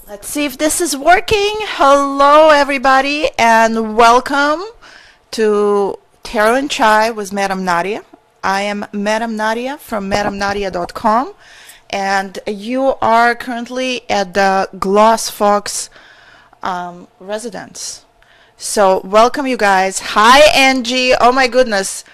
Let's see if this is working. Hello, everybody, and welcome to Tarot and Chai with Madam Nadia. I am Madam Nadia from madamnadia.com, and you are currently at the Gloss Fox residence. So, welcome, you guys. Hi, Angie. Oh, my goodness.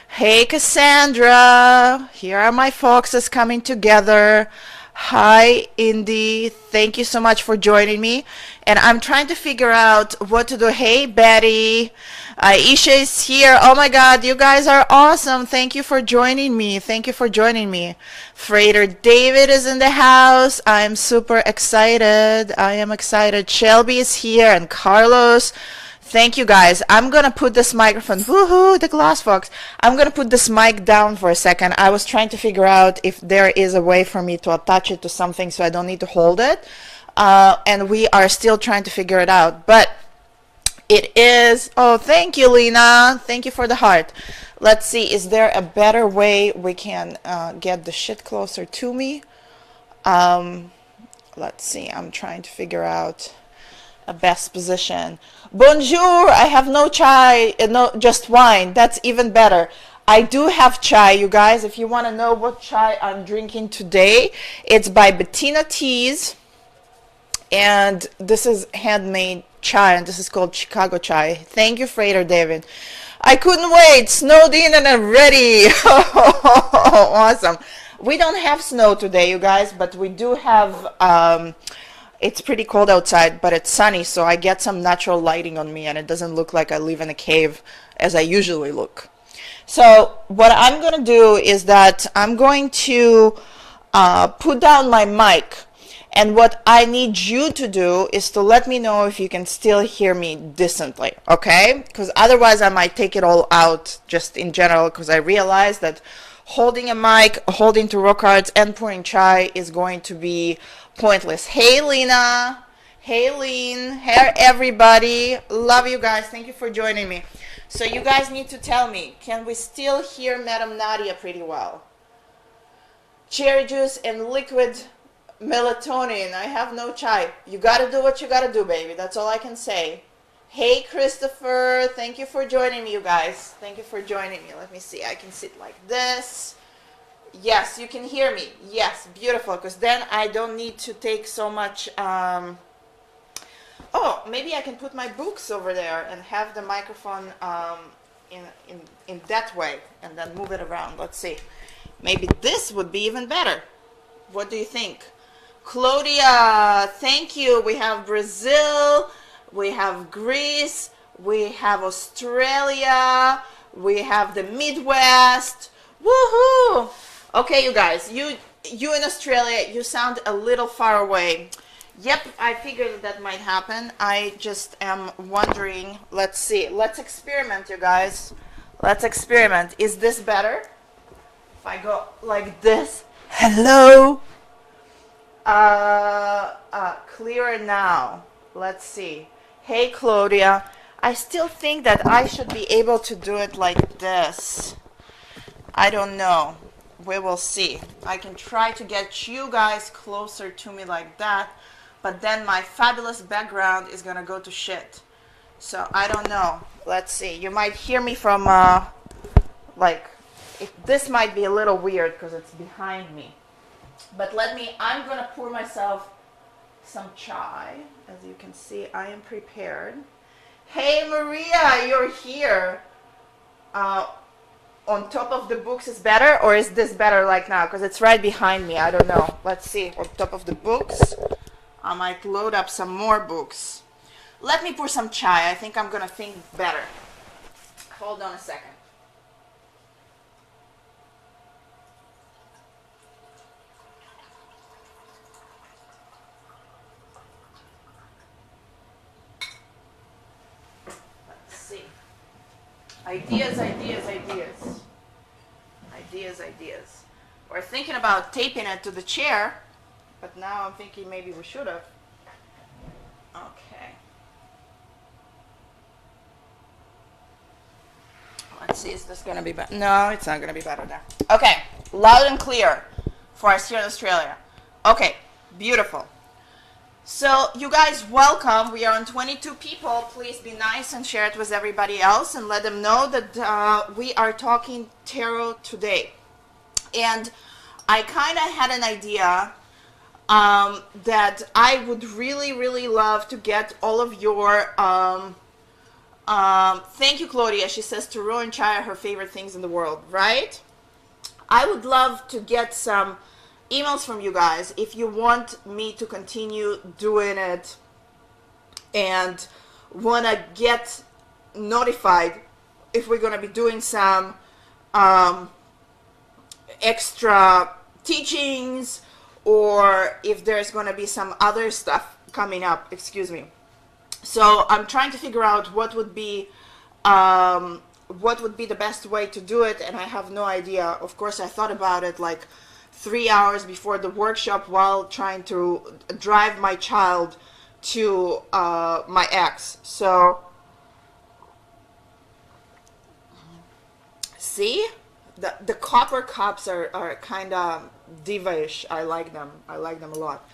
Hey, Cassandra. Here are my foxes coming together. Hi, Indy. Thank you so much for joining me. And I'm trying to figure out what to do. Hey, Betty. Aisha is here. Oh my God, you guys are awesome. Thank you for joining me. Thank you for joining me. Freighter David is in the house. I'm super excited. I am excited. Shelby is here and Carlos. Thank you guys. I'm going to put this microphone, woohoo, the glass fox. I'm going to put this mic down for a second. I was trying to figure out if there is a way for me to attach it to something so I don't need to hold it. And we are still trying to figure it out. But it is, oh, thank you, Lena. Thank you for the heart. Let's see, is there a better way we can get the shit closer to me? Let's see, I'm trying to figure out a best position. Bonjour, I have no chai, no, just wine. That's even better. I do have chai, you guys. If you want to know what chai I'm drinking today, it's by Bettina Teas. And this is handmade chai, and this is called Chicago chai. Thank you, Freighter David. I couldn't wait. Snowed in and I'm ready. Awesome. We don't have snow today, you guys, but we do have... it's pretty cold outside, but it's sunny, so I get some natural lighting on me, and it doesn't look like I live in a cave as I usually look. So what I'm going to do is that I'm going to put down my mic, and what I need you to do is to let me know if you can still hear me decently, okay? Because otherwise I might take it all out just in general, because I realize that holding a mic, holding tarot cards, and pouring chai is going to be pointless. Hey, Lena. Hey, Lean. Hey, everybody. Love you guys. Thank you for joining me. So you guys need to tell me, can we still hear Madam Nadia pretty well? Cherry juice and liquid melatonin. I have no chai. You got to do what you got to do, baby. That's all I can say. Hey, Christopher. Thank you for joining me, you guys. Thank you for joining me. Let me see. I can sit like this. Yes, you can hear me. Yes, beautiful, because then I don't need to take so much... Oh, maybe I can put my books over there and have the microphone in that way and then move it around. Let's see. Maybe this would be even better. What do you think? Claudia, thank you. We have Brazil. We have Greece. We have Australia. We have the Midwest. Woohoo! Okay, you guys, you in Australia, you sound a little far away. Yep, I figured that might happen. I just am wondering. Let's see. Let's experiment, you guys. Let's experiment. Is this better? If I go like this. Hello? Clearer now. Let's see. Hey, Claudia. I still think that I should be able to do it like this. I don't know. We will see. I can try to get you guys closer to me like that, but then my fabulous background is gonna go to shit. So I don't know. Let's see. You might hear me from this might be a little weird because it's behind me. But I'm gonna pour myself some chai. As you can see, I am prepared. Hey, Maria, you're here. On top of the books is better, or is this better like now? Because it's right behind me. I don't know. Let's see. On top of the books, I might load up some more books. Let me pour some chai. I think I'm going to think better. Hold on a second. Let's see. Ideas, ideas, ideas. Ideas. We're thinking about taping it to the chair, but now I'm thinking maybe we should have. Okay. Let's see, is this going to be better? No, it's not going to be better there. Okay, loud and clear for us here in Australia. Okay, beautiful. So you guys, welcome. We are on 22 people. Please be nice and share it with everybody else and let them know that we are talking tarot today. And I kind of had an idea that I would really, really love to get all of your... thank you, Claudia. She says tarot and chai are her favorite things in the world, right? I would love to get some emails from you guys if you want me to continue doing it and want to get notified if we're going to be doing some extra teachings or if there's going to be some other stuff coming up. Excuse me. So I'm trying to figure out what would be the best way to do it, and I have no idea. Of course, I thought about it like 3 hours before the workshop while trying to drive my child to my ex. So, see? The copper cups are kind of diva-ish. I like them. I like them a lot.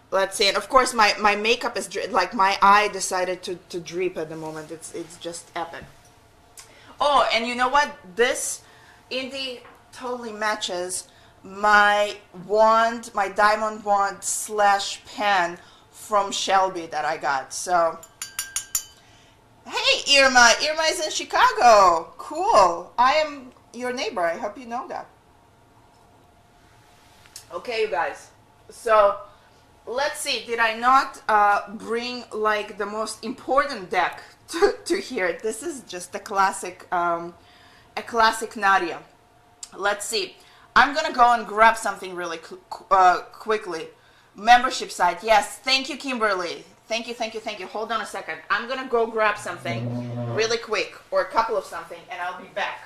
Let's see. And of course, my makeup is, like, my eye decided to drip at the moment. It's just epic. Oh, and you know what? This indie totally matches my wand, my diamond wand / pen from Shelby that I got. So, hey, Irma. Irma is in Chicago. Cool. I am your neighbor. I hope you know that. Okay, you guys. So, let's see. Did I not bring, like, the most important deck to here? This is just a classic Nadia. Let's see. I'm gonna go and grab something really quickly. Membership site. Yes, thank you, Kimberly. Thank you, thank you, thank you. Hold on a second. I'm gonna go grab something really quick, or a couple of something, and I'll be back.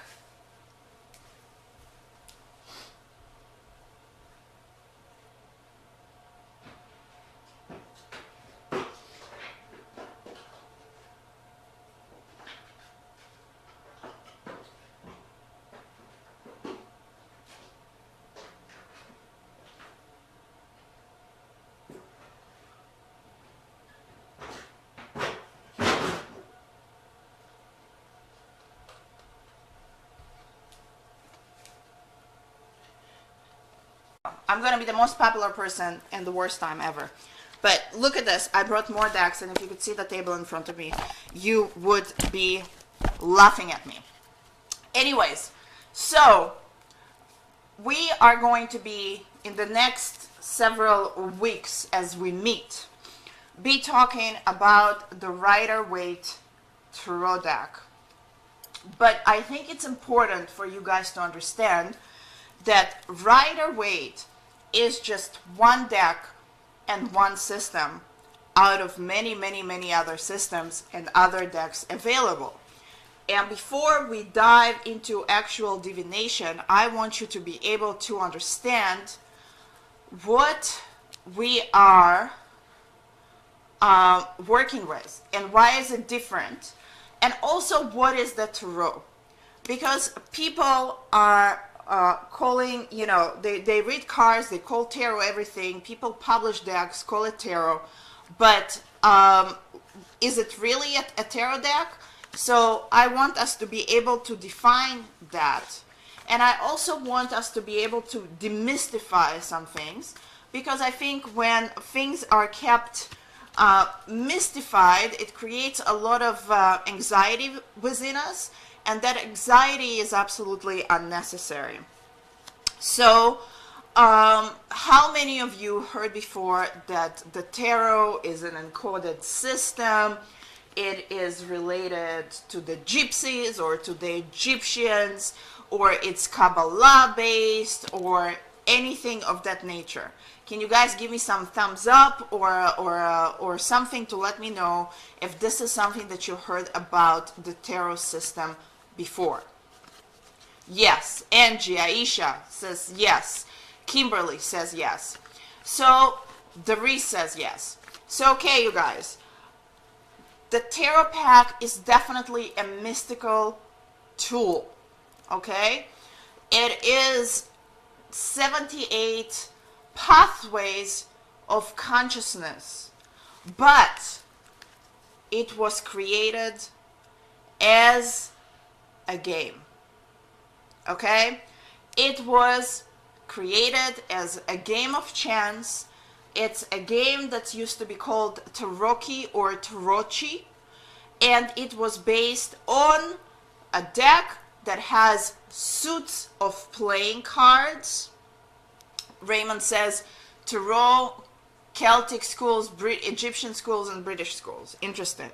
I'm going to be the most popular person and the worst time ever. But look at this. I brought more decks, and if you could see the table in front of me, you would be laughing at me. Anyways, so we are going to be, in the next several weeks as we meet, be talking about the Rider-Waite Tarot deck. But I think it's important for you guys to understand that Rider-Waite is just one deck and one system out of many, many, many other systems and other decks available. And before we dive into actual divination, I want you to be able to understand what we are working with and why is it different, and also what is the tarot. Because people are calling, you know, they read cards, they call tarot everything. People publish decks, call it tarot. But is it really a tarot deck? So I want us to be able to define that. And I also want us to be able to demystify some things. Because I think when things are kept mystified, it creates a lot of anxiety within us. And that anxiety is absolutely unnecessary. So, how many of you heard before that the tarot is an encoded system? It is related to the gypsies or to the Egyptians, or it's Kabbalah based, or anything of that nature? Can you guys give me some thumbs up or something to let me know if this is something that you heard about the tarot system before? Yes. Angie, Aisha says yes. Kimberly says yes. So Doris says yes. So okay, you guys, the tarot pack is definitely a mystical tool. Okay, it is 78 pathways of consciousness. but it was created as a game. Okay? It was created as a game of chance. It's a game that used to be called Taroki or Tarochi, and it was based on a deck that has suits of playing cards. Raymond says Tarot, Celtic schools, Egyptian schools, and British schools. Interesting.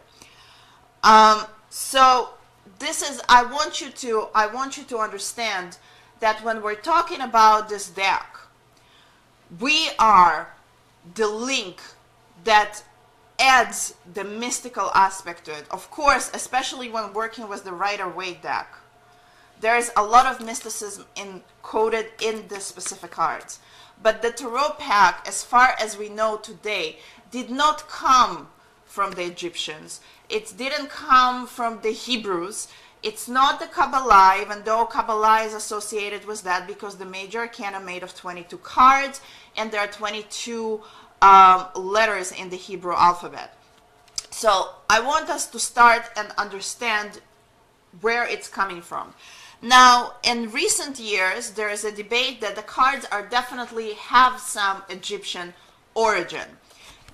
So this is, I want you to understand that when we're talking about this deck, we are the link that adds the mystical aspect to it. Of course, especially when working with the Rider-Waite deck, there's a lot of mysticism encoded in the specific cards. But the Tarot pack, as far as we know today, did not come from the Egyptians. It didn't come from the Hebrews. It's not the Kabbalah, even though Kabbalah is associated with that, because the major arcana made of 22 cards, and there are 22 letters in the Hebrew alphabet. So I want us to start and understand where it's coming from. Now, in recent years, there is a debate that the cards are definitely have some Egyptian origin.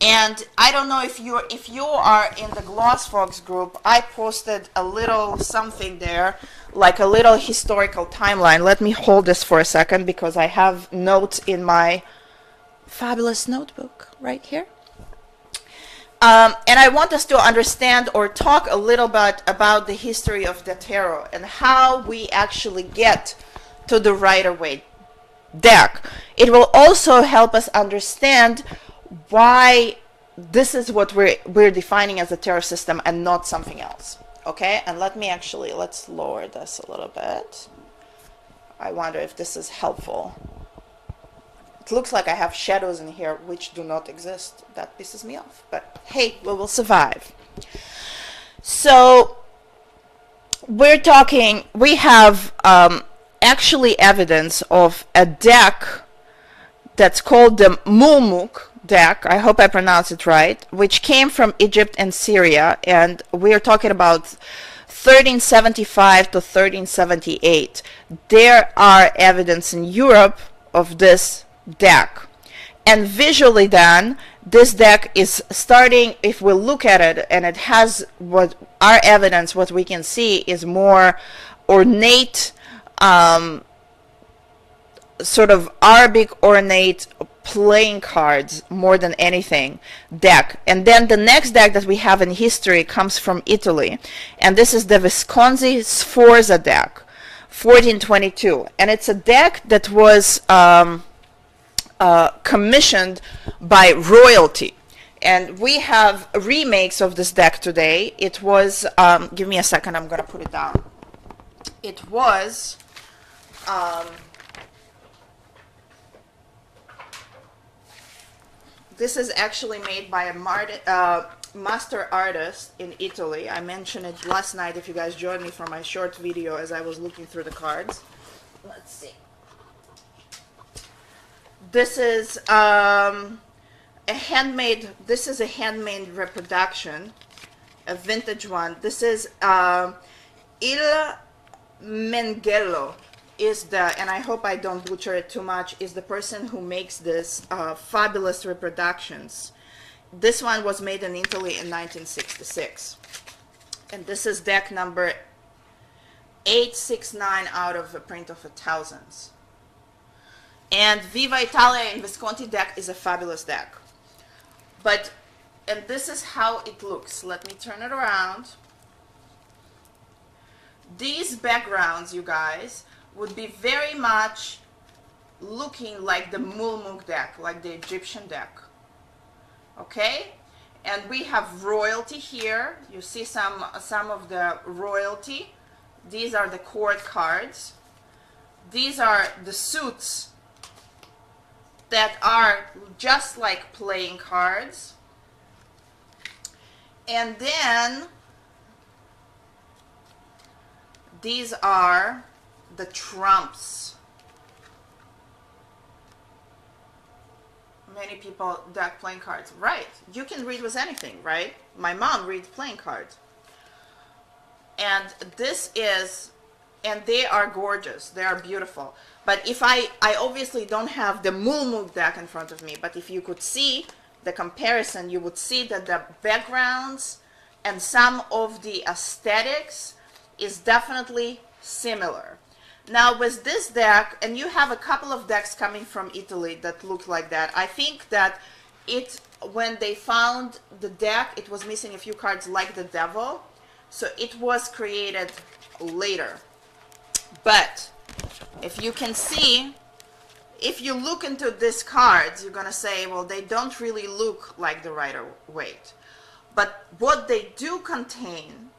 And I don't know if you are in the Gloss Fox group. I posted a little something there, like a little historical timeline. Let me hold this for a second because I have notes in my fabulous notebook right here. And I want us to understand or talk a little bit about the history of the tarot and how we actually get to the Rider-Waite deck. It will also help us understand why this is what we're defining as a tarot system and not something else. Okay, and let's lower this a little bit. I wonder if this is helpful. It looks like I have shadows in here which do not exist. That pisses me off, but hey, we will survive. So we have actually evidence of a deck that's called the Mulmuk deck, I hope I pronounced it right, which came from Egypt and Syria, and we are talking about 1375 to 1378. There are evidence in Europe of this deck, and visually then this deck is starting, if we look at it, and it has what our evidence, what we can see is more ornate, sort of Arabic ornate playing cards more than anything deck. And then the next deck that we have in history comes from Italy, and this is the Visconti Sforza deck, 1422, and it's a deck that was commissioned by royalty, and we have remakes of this deck today. It was give me a second, I'm gonna put it down. It was this is actually made by a master artist in Italy. I mentioned it last night if you guys joined me for my short video as I was looking through the cards. Let's see. This is a handmade reproduction, a vintage one. This is Il Menghello is the, and I hope I don't butcher it too much, is the person who makes this fabulous reproductions. This one was made in Italy in 1966. And this is deck number 869 out of a print of 1,000s. And Viva Italia and Visconti deck is a fabulous deck. And this is how it looks. Let me turn it around. These backgrounds, you guys, would be very much looking like the Mulmuk deck, like the Egyptian deck. Okay? And we have royalty here. You see some of the royalty. These are the court cards. These are the suits that are just like playing cards. And then these are the trumps. Many people deck playing cards. Right. You can read with anything, right? My mom reads playing cards. And this is, and they are gorgeous. They are beautiful. But if I obviously don't have the Mulmul deck in front of me, but if you could see the comparison, you would see that the backgrounds and some of the aesthetics is definitely similar. Now with this deck, and you have a couple of decks coming from Italy that look like that, I think that when they found the deck, it was missing a few cards like the Devil, so it was created later. But if you can see, if you look into these cards, you're gonna say, well, they don't really look like the Rider-Waite. But what they do contain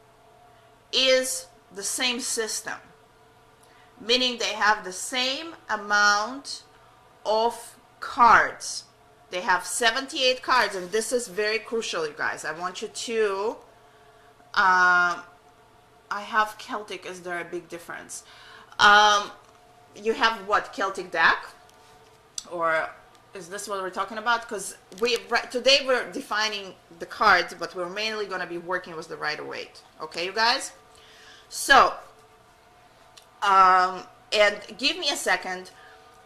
is the same system, meaning they have the same amount of cards. They have 78 cards, and this is very crucial, you guys. I want you to, I have Celtic. Is there a big difference? You have what, Celtic deck? Or is this what we're talking about? Because today we're defining the cards, but we're mainly going to be working with the Rider-Waite. Okay, you guys? So, and give me a second.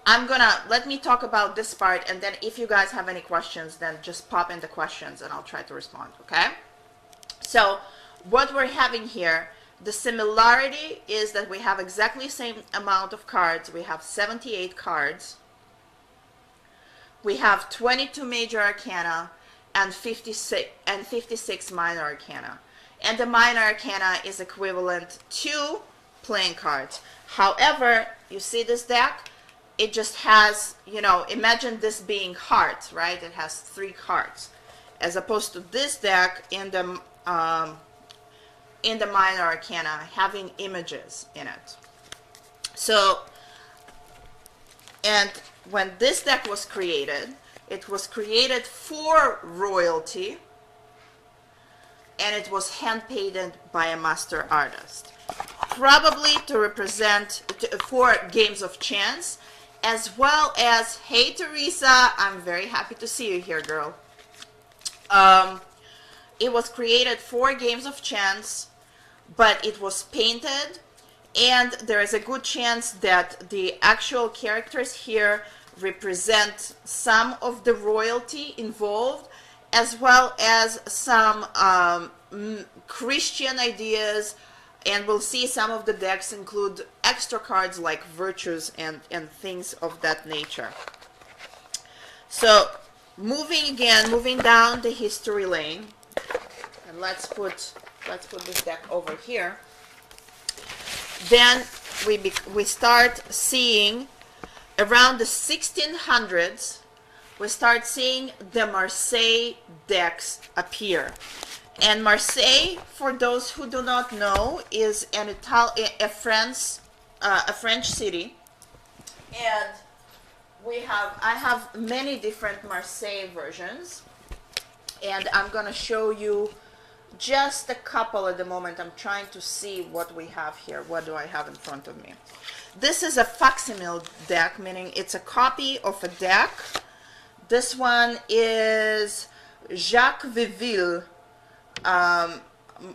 Let me talk about this part, and then if you guys have any questions, then just pop in the questions and I'll try to respond, okay? So, what we're having here, the similarity is that we have exactly the same amount of cards. We have 78 cards. We have 22 major arcana and 56 minor arcana. And the minor arcana is equivalent to playing cards. However, you see this deck? It just has, you know, imagine this being hearts, right? It has 3 cards. As opposed to this deck in the minor arcana having images in it. So, and when this deck was created, it was created for royalty, and it was hand-painted by a master artist, probably to represent for games of chance, as well as, hey Teresa, I'm very happy to see you here, girl. It was created for games of chance, but it was painted, and there is a good chance that the actual characters here represent some of the royalty involved, as well as some Christian ideas, and we'll see some of the decks include extra cards like virtues and things of that nature. So moving down the history lane, and let's put this deck over here. Then we start seeing around the 1600s, we start seeing the Marseille decks appear. And Marseille, for those who do not know, is a French city. And I have many different Marseille versions, and I'm gonna show you just a couple at the moment. I'm trying to see what we have here. What do I have in front of me? This is a facsimile deck, meaning it's a copy of a deck. This one is Jacques Viville,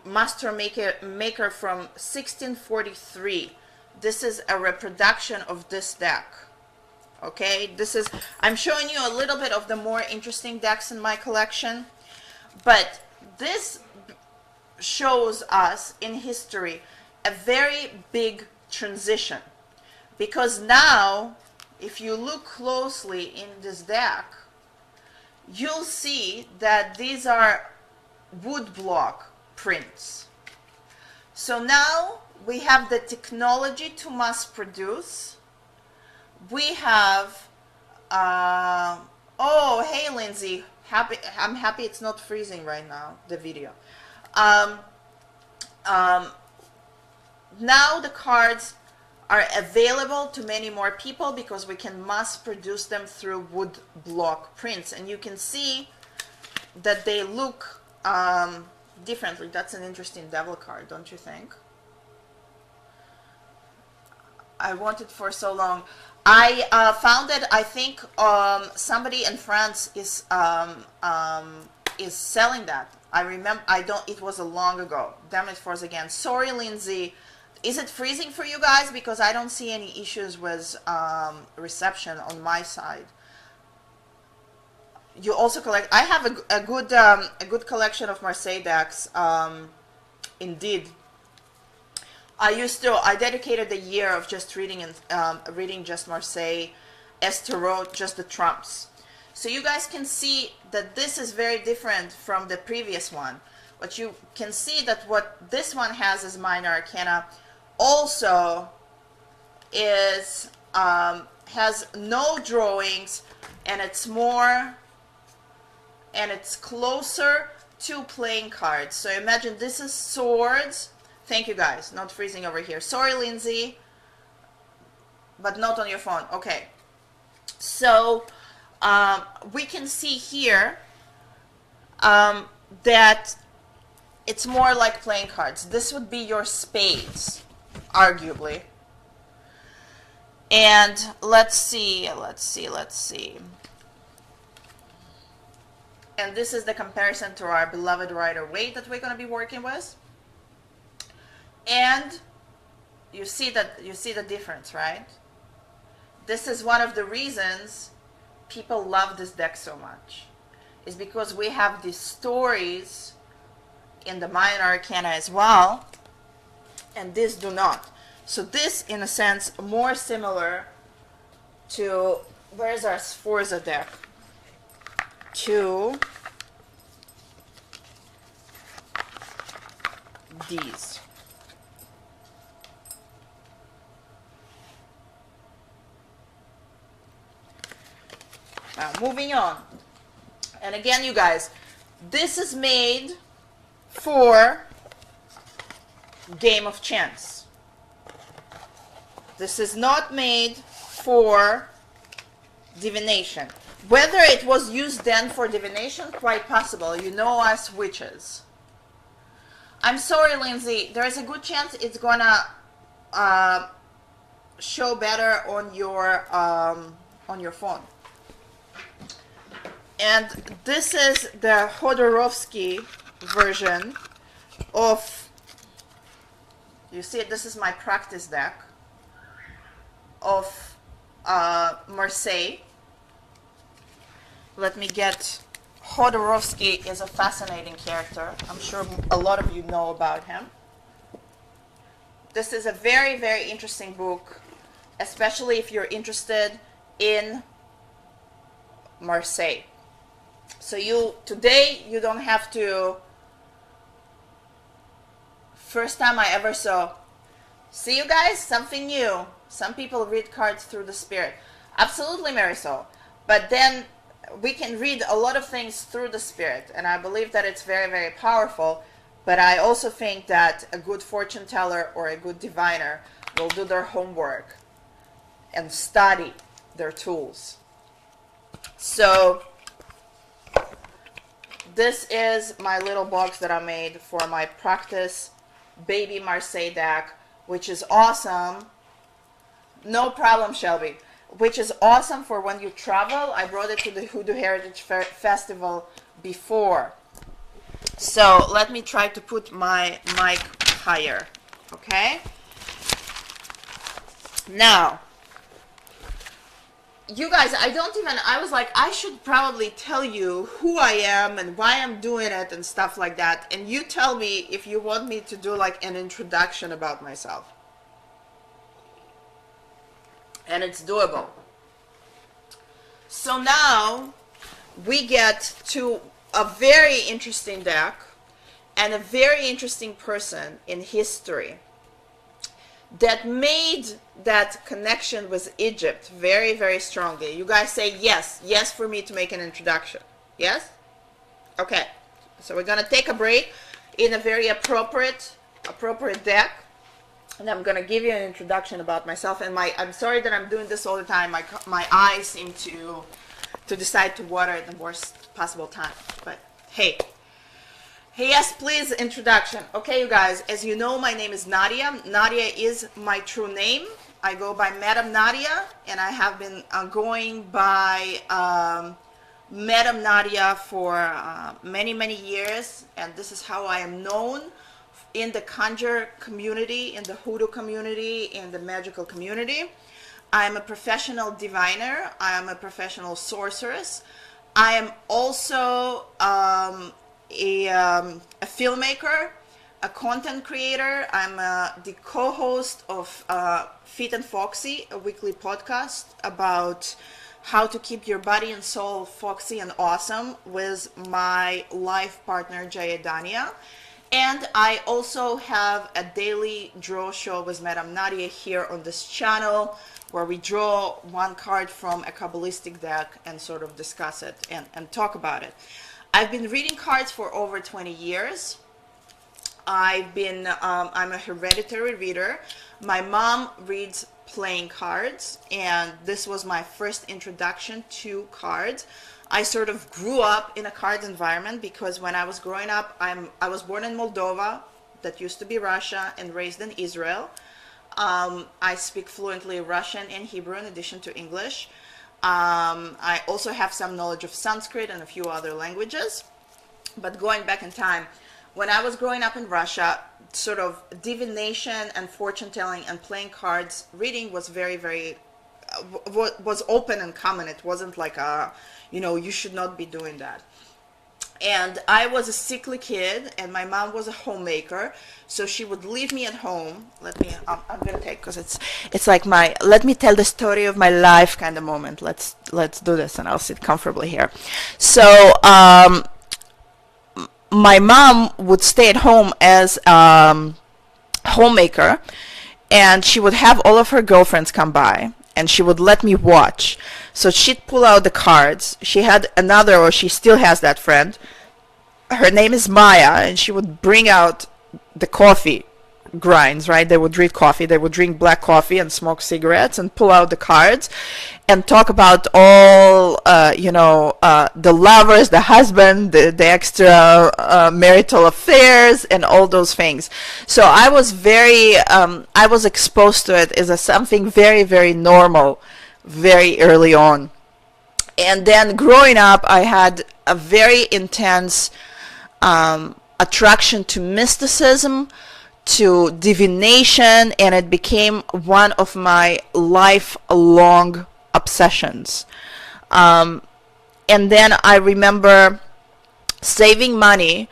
master maker from 1643. This is a reproduction of this deck. Okay, I'm showing you a little bit of the more interesting decks in my collection, but this shows us in history a very big transition, because now if you look closely in this deck, you'll see that these are woodblock prints. So now we have the technology to mass produce. We have oh, hey Lindsay, I'm happy it's not freezing right now, the video. Now the cards are available to many more people because we can mass produce them through wood block prints, and you can see that they look differently. That's an interesting devil card, don't you think? I wanted for so long. I found it. I think somebody in France is selling that. I remember. I don't. It was a long ago. Damn it, force again. Sorry, Lindsay. Is it freezing for you guys? Because I don't see any issues with reception on my side. You also collect. I have a good collection of Marseille decks. Indeed. I dedicated a year of just reading reading just Marseille, Tarot, just the trumps. So you guys can see that this is very different from the previous one. But you can see that what this one has as minor arcana also is has no drawings, and it's more, and it's closer to playing cards. So imagine this is swords. Thank you guys, not freezing over here. Sorry, Lindsay, but not on your phone. Okay, so we can see here that it's more like playing cards. This would be your spades, arguably. And let's see. And this is the comparison to our beloved Rider-Waite that we're going to be working with. And you see the difference, right? This is one of the reasons people love this deck so much, is because we have these stories in the minor arcana as well, and this do not. So this, in a sense, more similar to, where's our Sforza deck? To these. Now, moving on. And again, you guys, this is made for game of chance. This is not made for divination. Whether it was used then for divination, quite possible. You know us witches. I'm sorry, Lindsay. There is a good chance it's gonna show better on your phone. And this is the Khodorovsky version of, you see, this is my practice deck of Marseille. Let me get, Khodorovsky is a fascinating character. I'm sure a lot of you know about him. This is a very, very interesting book, especially if you're interested in Marseille. So today you don't have to, first time I ever saw, see you guys, something new. Some people read cards through the spirit. Absolutely, Marisol. But then we can read a lot of things through the spirit, and I believe that it's very, very powerful. But I also think that a good fortune teller or a good diviner will do their homework and study their tools. So this is my little box that I made for my practice baby Marseille deck, which is awesome. No problem, Shelby. Which is awesome for when you travel. I brought it to the Hoodoo Heritage Festival before. So let me try to put my mic higher. Okay? Now, you guys, I was like, I should probably tell you who I am and why I'm doing it and stuff like that. And you tell me if you want me to do like an introduction about myself. And it's doable. So now we get to a very interesting deck and a very interesting person in history that made that connection with Egypt very, very strongly. You guys say yes. Yes for me to make an introduction. Yes? Okay. So we're going to take a break in a very appropriate deck. And I'm going to give you an introduction about myself. And I'm sorry that I'm doing this all the time. My eyes seem to decide to water at the worst possible time. But hey. Hey, yes, please, introduction. Okay, you guys, as you know, my name is Nadia. Nadia is my true name. I go by Madam Nadia, and I have been going by Madam Nadia for many, many years, and this is how I am known in the conjure community, in the hoodoo community, in the magical community. I am a professional diviner. I am a professional sorceress. I am also a filmmaker, a content creator. I'm the co-host of Fit and Foxy, a weekly podcast about how to keep your body and soul foxy and awesome with my life partner, Nadia. And I also have a daily draw show with Madame Nadia here on this channel, where we draw one card from a Kabbalistic deck and sort of discuss it and talk about it. I've been reading cards for over 20 years. I'm a hereditary reader. My mom reads playing cards, and this was my first introduction to cards. I sort of grew up in a card environment because when I was growing up, I was born in Moldova, that used to be Russia, and raised in Israel. I speak fluently Russian and Hebrew in addition to English. I also have some knowledge of Sanskrit and a few other languages. But going back in time, when I was growing up in Russia, sort of divination and fortune telling and playing cards reading was very, very was open and common. It wasn't like you should not be doing that. And I was a sickly kid, and my mom was a homemaker, so she would leave me at home. I'm gonna take, because it's like let me tell the story of my life kind of moment. Let's do this, and I'll sit comfortably here. So my mom would stay at home as homemaker, and she would have all of her girlfriends come by, and she would let me watch. So she'd pull out the cards. She had another, or she still has that friend. Her name is Maya, and she would bring out the coffee grinds, right? They would read coffee. They would drink black coffee and smoke cigarettes and pull out the cards and talk about all, the lovers, the husband, the extra marital affairs, and all those things. So I was I was exposed to it as something very, very normal very early on. And then growing up, I had a very intense attraction to mysticism, to divination, and it became one of my lifelong obsessions. And then I remember saving money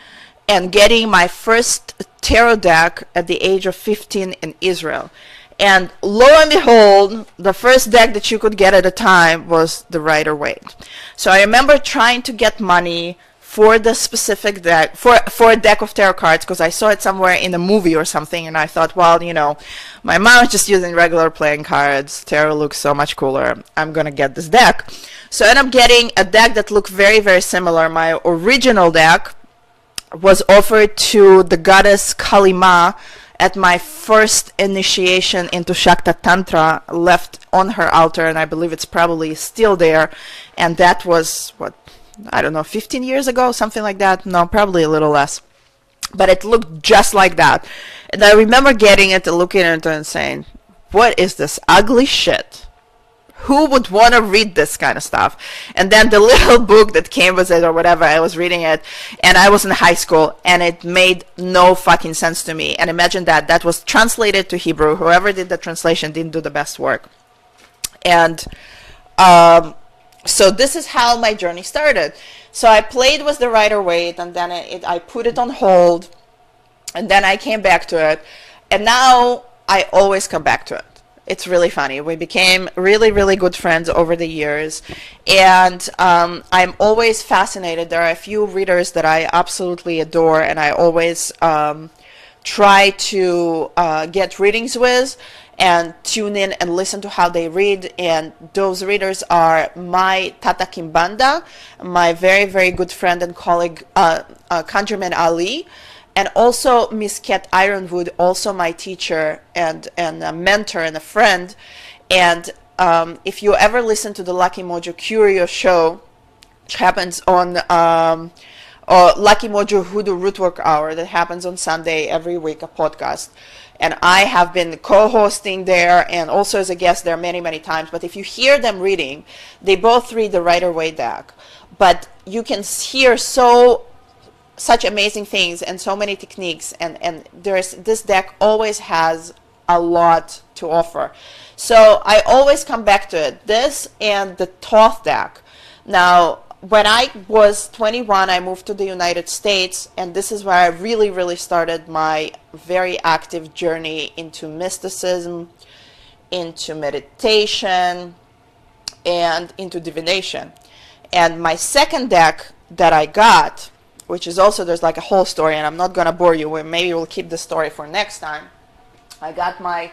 and getting my first tarot deck at the age of 15 in Israel. And lo and behold, the first deck that you could get at a time was the Rider-Waite. So I remember trying to get money for the specific deck, for a deck of tarot cards, because I saw it somewhere in a movie or something, and I thought, well, my mom is just using regular playing cards. Tarot looks so much cooler. I'm going to get this deck. So I ended up getting a deck that looked very, very similar. My original deck was offered to the goddess Kali Ma at my first initiation into Shakta Tantra, left on her altar, and I believe it's probably still there. And that was, 15 years ago, something like that. No, probably a little less. But it looked just like that. And I remember getting it and looking at it and saying, what is this ugly shit? Who would want to read this kind of stuff? And then the little book that came with it or whatever, I was reading it, and I was in high school, and it made no fucking sense to me. And imagine that was translated to Hebrew. Whoever did the translation didn't do the best work. And so this is how my journey started. So I played with the Rider-Waite, and then I put it on hold, and then I came back to it, and now I always come back to it. It's really funny. We became really, really good friends over the years, and I'm always fascinated. There are a few readers that I absolutely adore, and I always try to get readings with and tune in and listen to how they read. And those readers are my Tata Kimbanda, my very, very good friend and colleague, Conjurman Ali, and also Miss Kat Ironwood, also my teacher and a mentor and a friend. And if you ever listen to the Lucky Mojo Curio show, which happens on or Lucky Mojo Hoodoo Rootwork Hour that happens on Sunday every week, a podcast. And I have been co-hosting there and also as a guest there many, many times. But if you hear them reading, they both read the Rider-Waite deck. But you can hear such amazing things and so many techniques. And this deck always has a lot to offer. So I always come back to it. This and the Thoth deck. Now, when I was 21, I moved to the United States, and this is where I really, really started my very active journey into mysticism, into meditation, and into divination. And my second deck that I got, which is also, there's like a whole story, and I'm not going to bore you, maybe we'll keep the story for next time. I got my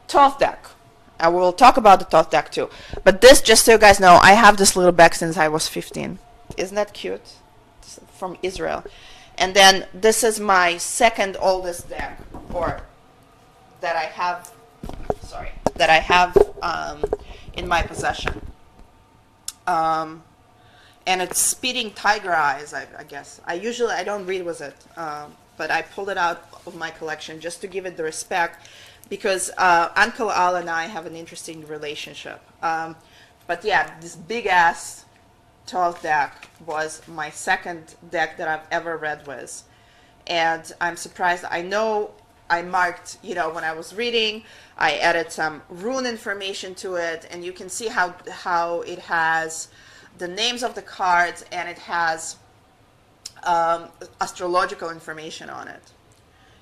Thoth deck. I will talk about the Thoth deck too. But this, just so you guys know, I have this little bag since I was 15. Isn't that cute? It's from Israel. And then this is my second oldest deck, or that I have, in my possession. And it's Speeding Tiger Eyes, I guess. I don't read with it, but I pulled it out of my collection just to give it the respect. Because Uncle Al and I have an interesting relationship. But yeah, this big-ass Thoth deck was my second deck that I've ever read with. And I'm surprised. I know I marked, when I was reading, I added some rune information to it. And you can see how it has the names of the cards and it has astrological information on it.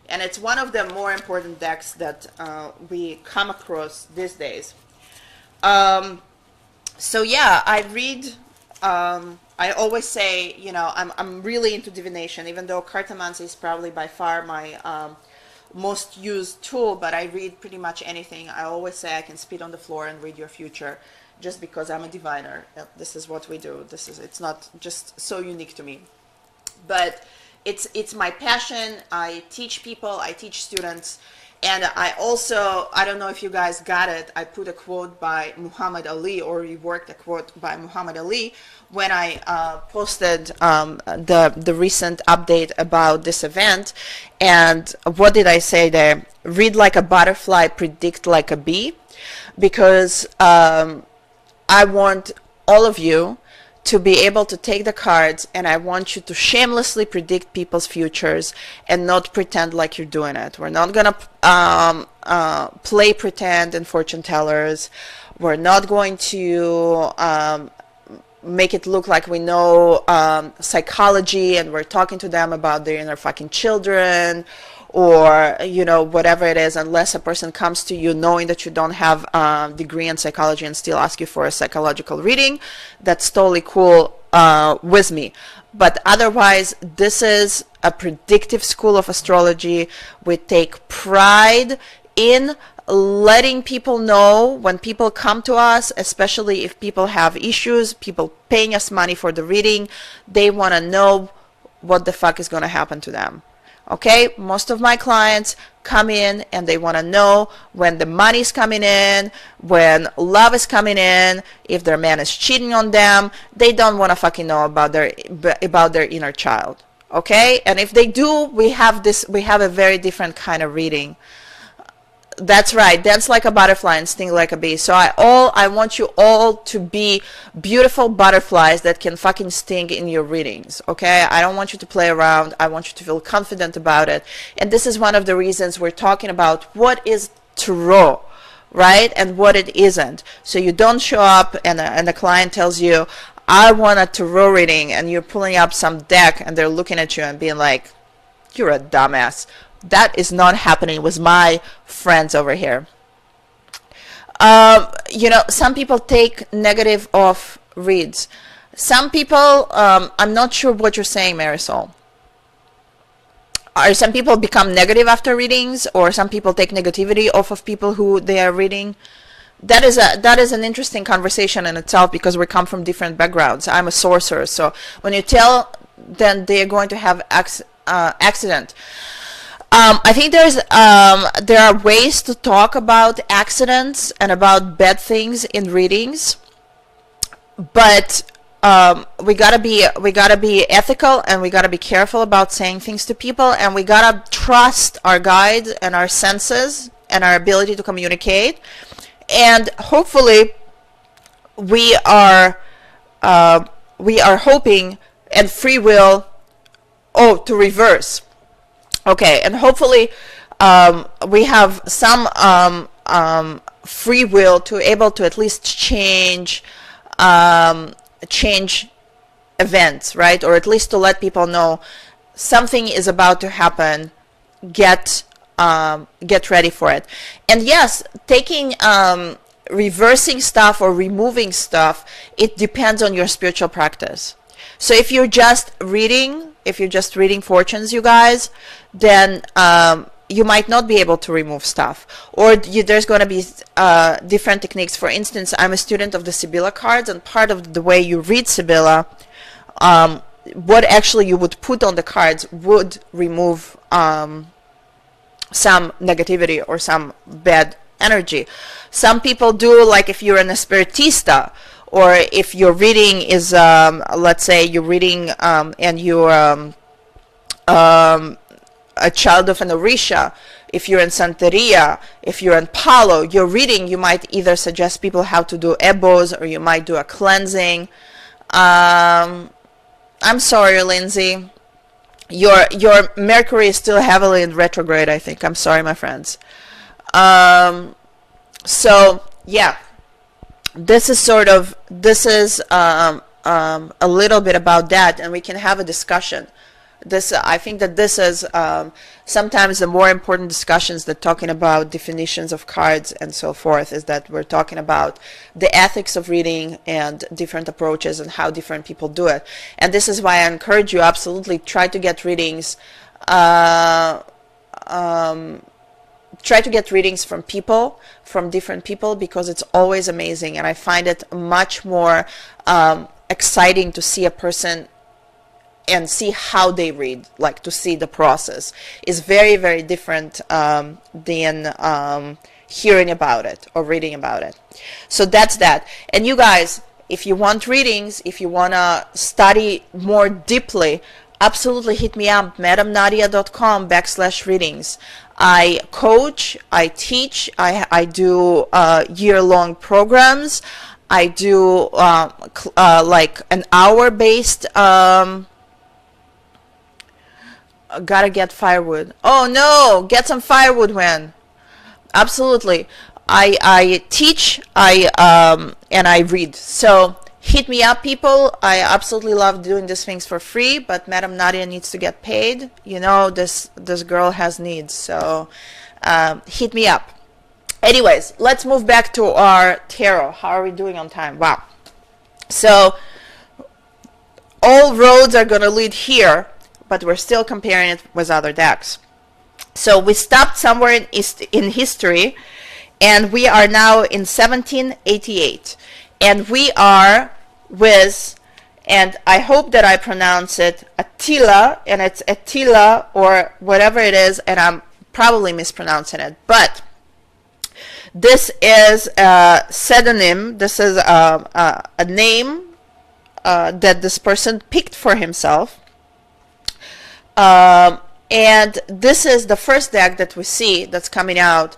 And it's one of the more important decks that we come across these days. So yeah, I read, I always say, I'm really into divination, even though cartomancy is probably by far my most used tool, but I read pretty much anything. I always say I can spit on the floor and read your future just because I'm a diviner. This is what we do. It's not just so unique to me. But it's my passion. I teach people, I teach students, and I don't know if you guys got it, I put a quote by Muhammad Ali, or reworked a quote by Muhammad Ali when I posted the recent update about this event. And what did I say there? Read like a butterfly, predict like a bee, because I want all of you to be able to take the cards, and I want you to shamelessly predict people's futures and not pretend like you're doing it. We're not going to play pretend and fortune tellers. We're not going to make it look like we know psychology and we're talking to them about their inner fucking children, or whatever it is, unless a person comes to you knowing that you don't have a degree in psychology and still ask you for a psychological reading. That's totally cool with me. But otherwise, this is a predictive school of astrology. We take pride in letting people know when people come to us, especially if people have issues, people paying us money for the reading, they want to know what the fuck is going to happen to them. Okay, most of my clients come in and they want to know when the money's coming in, when love is coming in, if their man is cheating on them. They don't want to fucking know about their inner child. Okay, and if they do, we have a very different kind of reading. That's right, dance like a butterfly and sting like a bee. So I want you all to be beautiful butterflies that can fucking sting in your readings, okay? I don't want you to play around. I want you to feel confident about it. And this is one of the reasons we're talking about what is tarot, right? And what it isn't. So you don't show up and the client tells you, I want a tarot reading, and you're pulling up some deck and they're looking at you and being like, you're a dumbass. That is not happening with my friends over here. Some people take negative off reads. Some people, I'm not sure what you're saying, Marisol. Are some people become negative after readings, or some people take negativity off of people who they are reading? That is an interesting conversation in itself, because we come from different backgrounds. I'm a sorcerer, so when you tell them they are going to have accident. I think there are ways to talk about accidents and about bad things in readings, but we gotta be ethical, and we gotta be careful about saying things to people, and we gotta trust our guides and our senses and our ability to communicate. And hopefully we are hoping, and free will, to reverse. Okay, and hopefully we have some free will to able to at least change events, right? Or at least to let people know something is about to happen. Get ready for it. And yes, taking reversing stuff or removing stuff, it depends on your spiritual practice. So if you're just reading fortunes, you guys, then you might not be able to remove stuff, or there's going to be different techniques. For instance, I'm a student of the Sibylla cards, and part of the way you read Sibylla, what actually you would put on the cards would remove some negativity or some bad energy. Some people do, like if you're an espiritista, or if your reading is, let's say you're reading and you're a child of an Orisha, if you're in Santeria, if you're in Palo, your reading, you might either suggest people how to do ebos, or you might do a cleansing. I'm sorry, Lindsay. Your Mercury is still heavily in retrograde, I think. I'm sorry, my friends. So, yeah. This is a little bit about that, and we can have a discussion. I think that this is sometimes the more important discussions that talking about definitions of cards and so forth, is that we're talking about the ethics of reading and different approaches and how different people do it. And this is why I encourage you, absolutely try to get readings. Try to get readings from different people, because it's always amazing, and I find it much more exciting to see a person and see how they read, like to see the process is very, very different than hearing about it or reading about it. So that's that. And you guys, if you want readings, if you want to study more deeply, absolutely hit me up, madamnadia.com/readings. I coach, I teach, I do year-long programs. I do like an hour-based, gotta get firewood. Oh no, get some firewood, when. Absolutely. I teach, and I read. So hit me up, people. I absolutely love doing these things for free, but Madam Nadia needs to get paid. You know, this girl has needs, so hit me up. Anyways, let's move back to our tarot. How are we doing on time? Wow. So all roads are going to lead here, but we're still comparing it with other decks. So we stopped somewhere in history, and we are now in 1788. And we are with, and I hope that I pronounce it, Etteilla, and it's Etteilla or whatever it is, and I'm probably mispronouncing it. But this is a pseudonym. This is a name that this person picked for himself. And this is the first deck that we see that's coming out,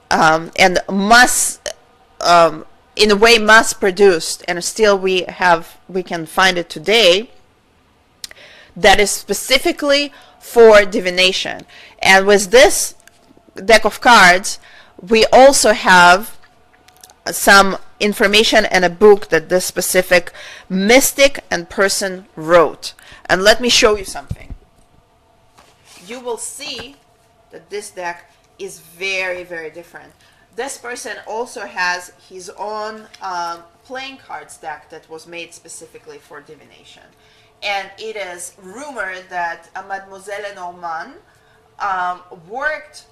and in a way mass produced, and still we can find it today, that is specifically for divination. And with this deck of cards, we also have some information and a book that this specific mystic and person wrote. And let me show you something. You will see that this deck is very, very different. This person also has his own playing cards deck that was made specifically for divination. And it is rumored that Mademoiselle Lenormand worked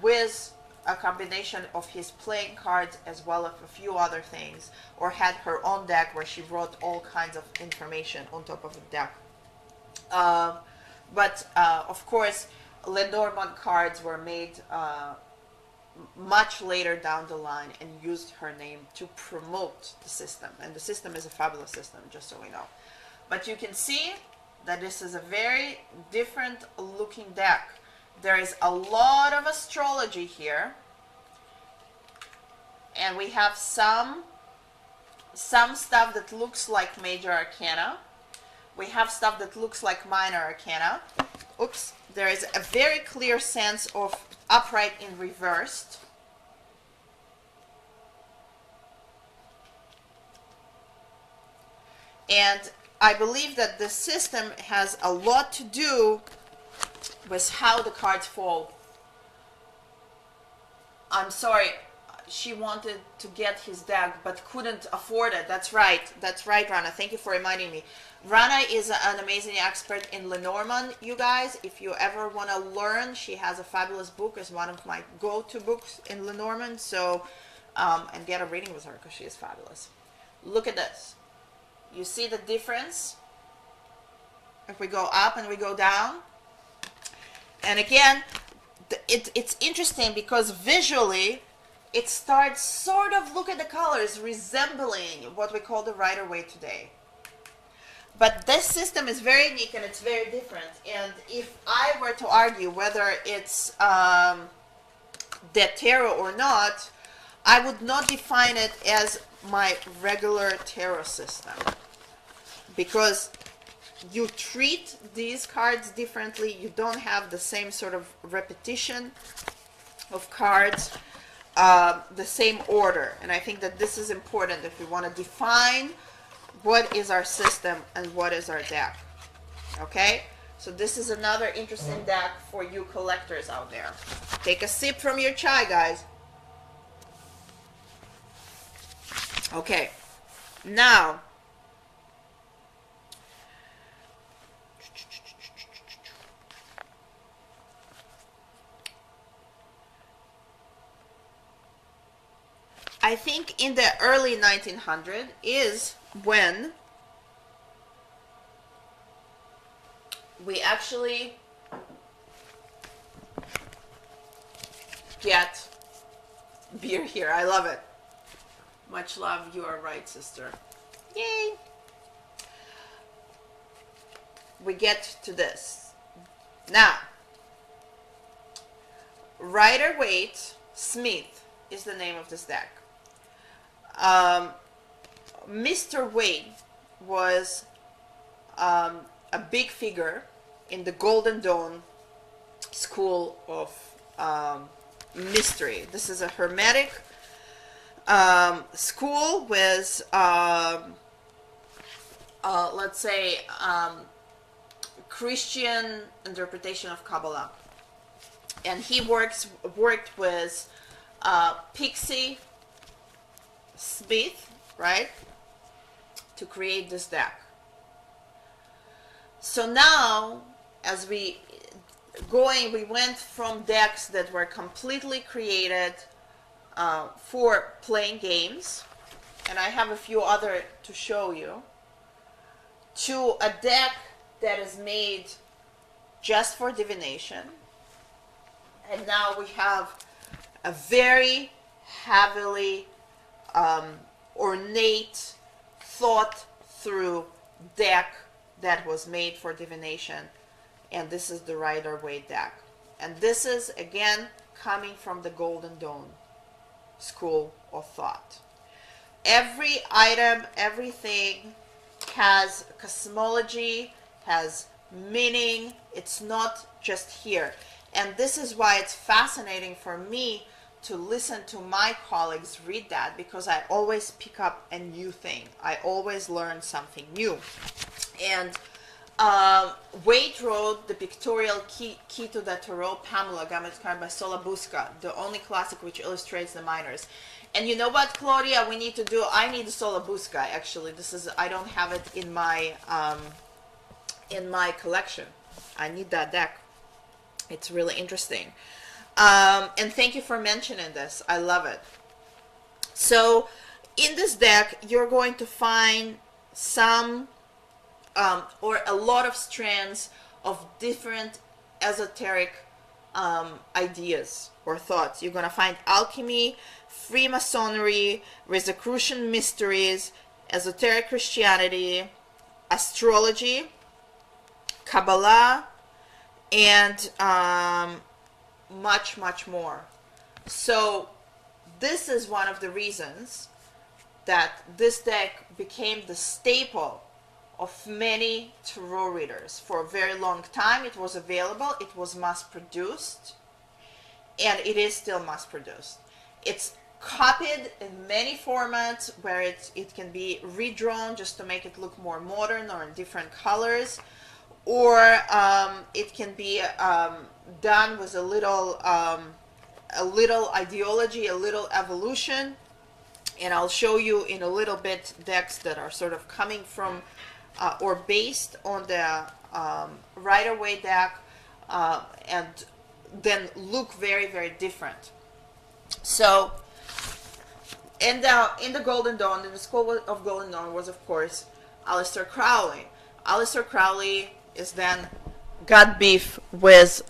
with a combination of his playing cards as well as a few other things, or had her own deck where she wrote all kinds of information on top of the deck. But of course, Lenormand cards were made much later down the line and used her name to promote the system. And the system is a fabulous system, just so we know. But you can see that this is a very different looking deck. There is a lot of astrology here. And we have some stuff that looks like major arcana. We have stuff that looks like minor arcana. Oops. There is a very clear sense of upright in reversed. And I believe that the system has a lot to do with how the cards fall. I'm sorry, she wanted to get his deck but couldn't afford it. That's right, Rana. Thank you for reminding me. Rana is an amazing expert in Lenormand, you guys. If you ever want to learn, she has a fabulous book. It's one of my go-to books in Lenormand. So, and get a reading with her because she is fabulous. Look at this. You see the difference? If we go up and we go down. And again, it's interesting because visually, it starts sort of, look at the colors, resembling what we call the Rider-Waite today. But this system is very unique and it's very different. And if I were to argue whether it's the tarot or not, I would not define it as my regular tarot system. Because you treat these cards differently. You don't have the same sort of repetition of cards, the same order. And I think that this is important if we want to define what is our system and what is our deck. Okay, so this is another interesting deck for you collectors out there. Take a sip from your chai, guys. Okay, now I think in the early 1900s is when we actually get beer here. I love it. Much love. You are right, sister. Yay. We get to this. Now, Rider-Waite-Smith is the name of this deck. Mr. Waite was a big figure in the Golden Dawn school of mystery. This is a hermetic school with, let's say, Christian interpretation of Kabbalah. And he worked with Pixie Smith, right, to create this deck. So now, as we went from decks that were completely created for playing games, and I have a few other to show you, to a deck that is made just for divination. And now we have a very heavily ornate, thought through deck that was made for divination. And this is the Rider-Waite deck. And this is, again, coming from the Golden Dawn school of thought. Every item, everything has cosmology, has meaning. It's not just here. And this is why it's fascinating for me to listen to my colleagues read that, because I always pick up a new thing. I always learn something new. And Waite wrote the pictorial key to the Tarot, Pamela, Gamut card by Solabusca, the only classic which illustrates the minors. And you know what, Claudia, we need to do, I need the Solabusca, actually. This is, I don't have it in my collection. I need that deck. It's really interesting. And thank you for mentioning this. I love it. So in this deck, you're going to find some or a lot of strands of different esoteric ideas. or Thoth. You're going to find alchemy, Freemasonry, Rosicrucian mysteries, esoteric Christianity, astrology, Kabbalah, and much, much more. So this is one of the reasons that this deck became the staple of many tarot readers. For a very long time it was available, it was mass produced, and it is still mass produced. It's copied in many formats where it can be redrawn just to make it look more modern or in different colors, or it can be done with a little ideology, a little evolution. And I'll show you in a little bit decks that are sort of coming from or based on the Rider-Waite deck, and then look very, very different. So in the Golden Dawn, in the School of Golden Dawn was, of course, Aleister Crowley. Aleister Crowley is then got beef with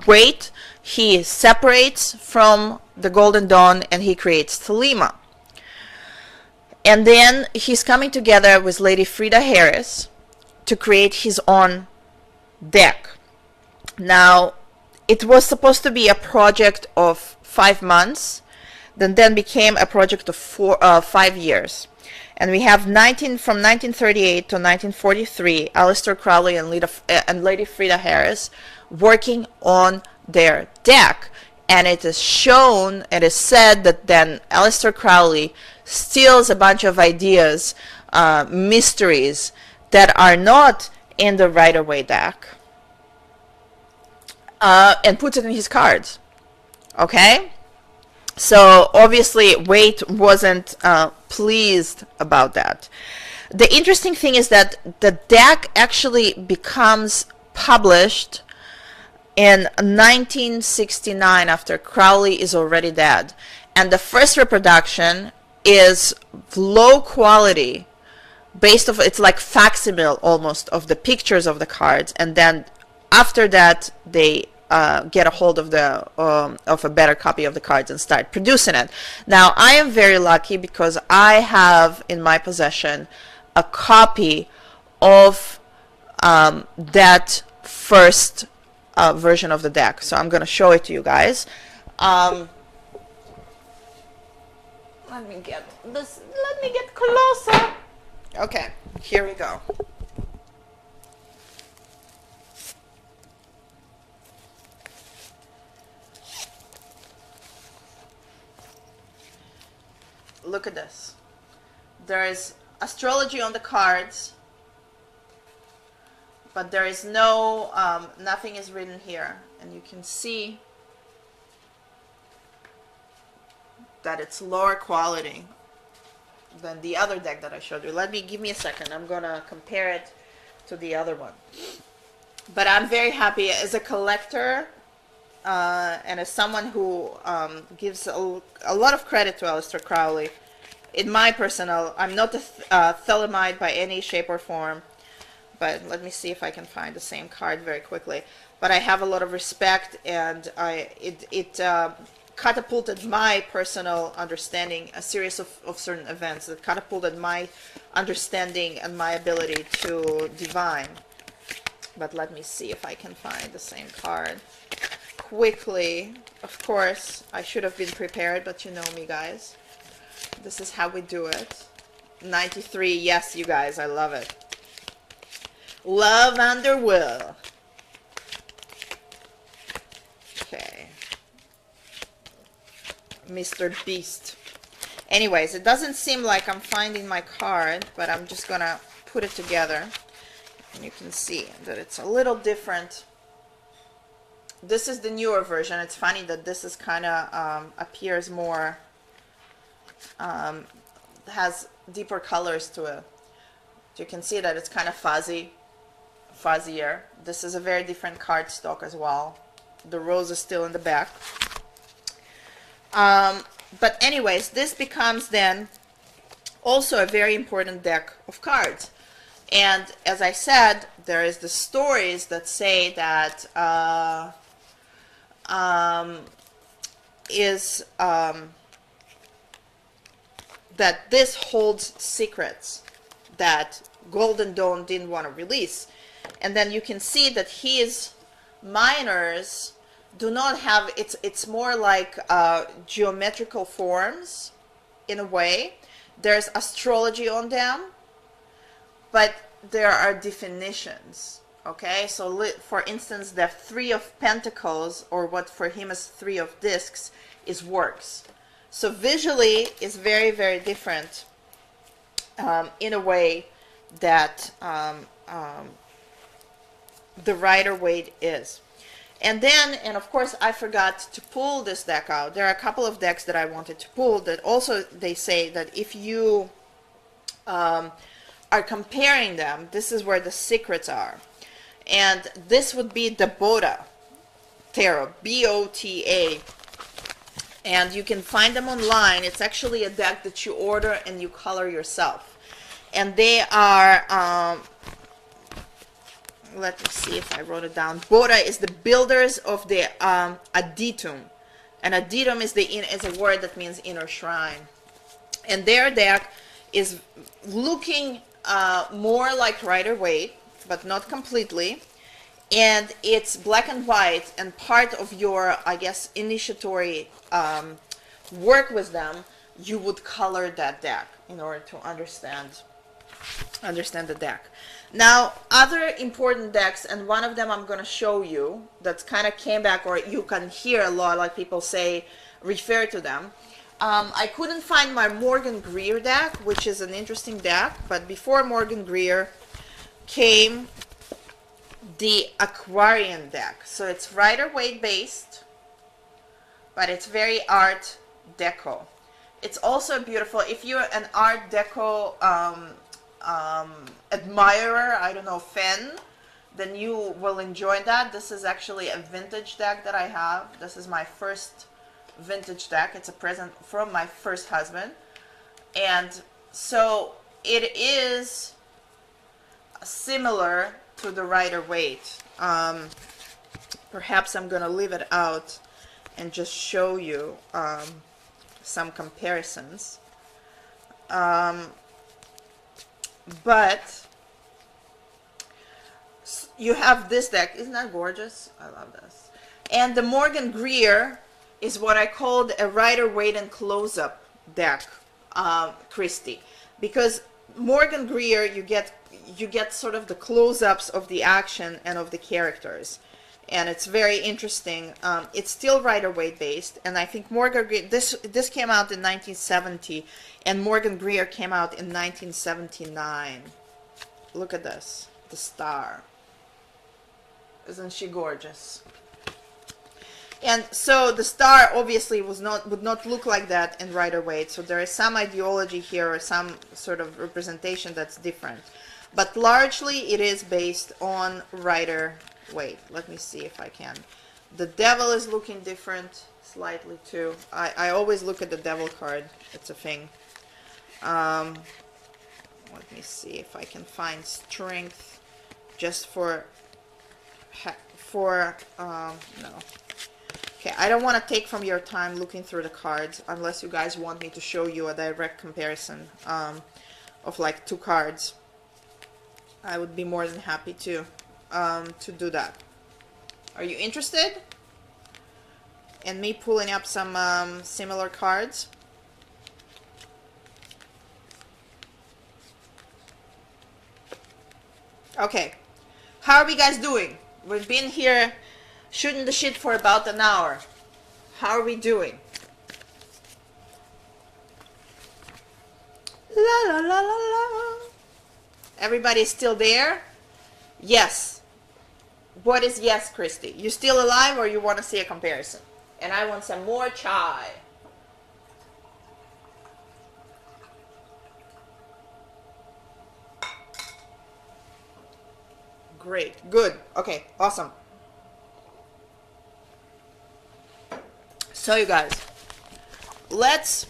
Waite. He separates from the Golden Dawn and he creates Thelema. And then he's coming together with Lady Frieda Harris to create his own deck. Now, it was supposed to be a project of 5 months, then became a project of 5 years. And we have from 1938 to 1943, Aleister Crowley and Lady Frieda Harris working on their deck. And it is shown, it is said that then Aleister Crowley steals a bunch of ideas, mysteries that are not in the Rider-Waite deck, and puts it in his cards. Okay? So obviously Waite wasn't pleased about that. The interesting thing is that the deck actually becomes published in 1969 after Crowley is already dead. And the first reproduction is low quality, it's like facsimile almost of the pictures of the cards, and then after that they get a hold of a better copy of the cards and start producing it. Now I am very lucky because I have in my possession a copy of that first version of the deck, so I'm going to show it to you guys. Let me get closer. Okay, here we go. Look at this. There is astrology on the cards, but there is no, nothing is written here. And you can see that it's lower quality than the other deck that I showed you. Give me a second. I'm gonna compare it to the other one. But I'm very happy as a collector and as someone who gives a lot of credit to Aleister Crowley. In my personal, I'm not a Thelemite by any shape or form, but let me see if I can find the same card very quickly. But I have a lot of respect, and it catapulted my personal understanding, a series of certain events that catapulted my understanding and my ability to divine. But let me see if I can find the same card quickly. Of course, I should have been prepared, but you know me, guys. This is how we do it. 93, yes, you guys, I love it. Love under will. Okay. Mr. Beast. Anyways, it doesn't seem like I'm finding my card, but I'm just gonna put it together. And you can see that it's a little different. This is the newer version. It's funny that this is kind of appears more, has deeper colors to it. You can see that it's kind of fuzzier. This is a very different card stock as well. The rose is still in the back. But anyways, this becomes then also a very important deck of cards. And as I said, there is the stories that say that is that this holds secrets that Golden Dawn didn't want to release. And then you can see that his minors do not have, it's more like geometrical forms in a way. There's astrology on them, but there are definitions. Okay, so for instance, the Three of Pentacles, or what for him is Three of Discs, is works. So visually is very, very different in a way that the Rider-Waite is. And then, and of course, I forgot to pull this deck out. There are a couple of decks that I wanted to pull that also they say that if you are comparing them, this is where the secrets are. And this would be the Bota Tarot, B-O-T-A. And you can find them online. It's actually a deck that you order and you color yourself. And they are, let me see if I wrote it down. Bota is the builders of the Aditum. And Aditum is a word that means inner shrine. And their deck is looking more like Rider-Waite, but not completely. And it's black and white, and part of your, I guess, initiatory work with them, you would color that deck in order to understand the deck. Now, other important decks, and one of them I'm going to show you, that's kind of came back, or you can hear a lot, like people say, refer to them. I couldn't find my Morgan Greer deck, which is an interesting deck, but before Morgan Greer came the Aquarian deck. So it's Rider-Waite based, but it's very Art Deco. It's also beautiful. If you're an Art Deco admirer, I don't know, fan, then you will enjoy that. This is actually a vintage deck that I have. This is my first vintage deck. It's a present from my first husband. And so it is similar to the Rider-Waite. Perhaps I'm going to leave it out and just show you some comparisons. But you have this deck. Isn't that gorgeous? I love this. And the Morgan Greer is what I called a Rider-Waite and close-up deck, Christy. Because Morgan Greer, you get sort of the close-ups of the action and of the characters, and it's very interesting. It's still Rider-Waite based, and I think Morgan Greer, this came out in 1970, and Morgan Greer came out in 1979. Look at this, the star. Isn't she gorgeous? And so the star obviously would not look like that in Rider-Waite, so there is some ideology here or some sort of representation that's different. But largely it is based on Rider-Waite. Let me see if I can. The devil is looking different slightly too. I always look at the devil card. It's a thing. Let me see if I can find strength just for no. Okay, I don't want to take from your time looking through the cards unless you guys want me to show you a direct comparison of like two cards. I would be more than happy to do that. Are you interested in me pulling up some similar cards? Okay, how are we guys doing? We've been here shooting the shit for about an hour. How are we doing? La la la la la. Everybody's still there? Yes. What is yes, Christy? You still alive, or you want to see a comparison? And I want some more chai. Great. Good. Okay. Awesome. So you guys, let's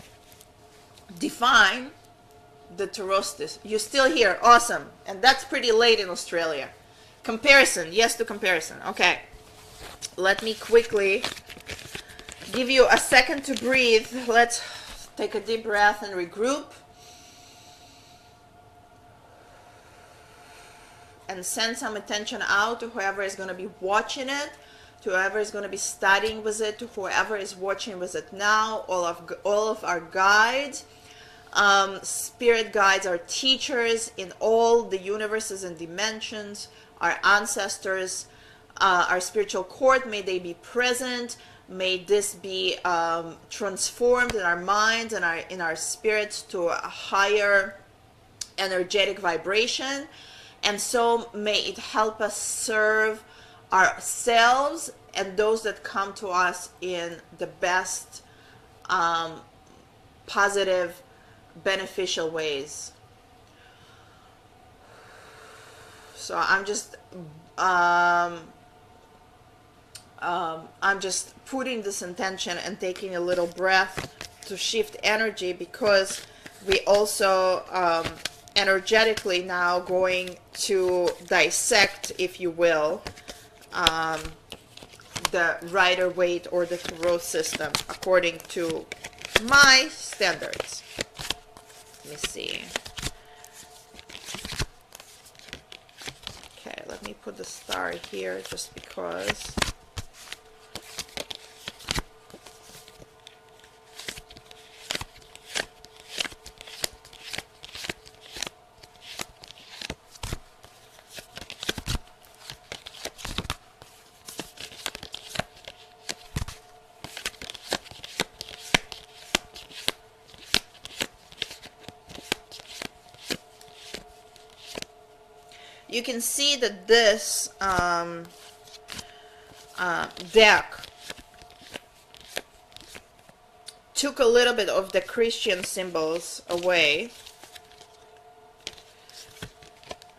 define the Tarostis. You're still here. Awesome. And that's pretty late in Australia. Comparison. Yes to comparison. Okay. Let me quickly give you a second to breathe. Let's take a deep breath and regroup. And send some attention out to whoever is going to be watching it, to whoever is going to be studying with it, to whoever is watching with it now, all of our guides, spirit guides, our teachers in all the universes and dimensions, our ancestors, our spiritual court, may they be present. May this be transformed in our minds and in our spirits to a higher energetic vibration. And so may it help us serve ourselves and those that come to us in the best, positive, beneficial ways. So I'm just putting this intention and taking a little breath to shift energy, because we also energetically now going to dissect, if you will, the Rider-Waite or the Thoth system according to my standards. Let me see. Okay, let me put the star here just because. You can see that this deck took a little bit of the Christian symbols away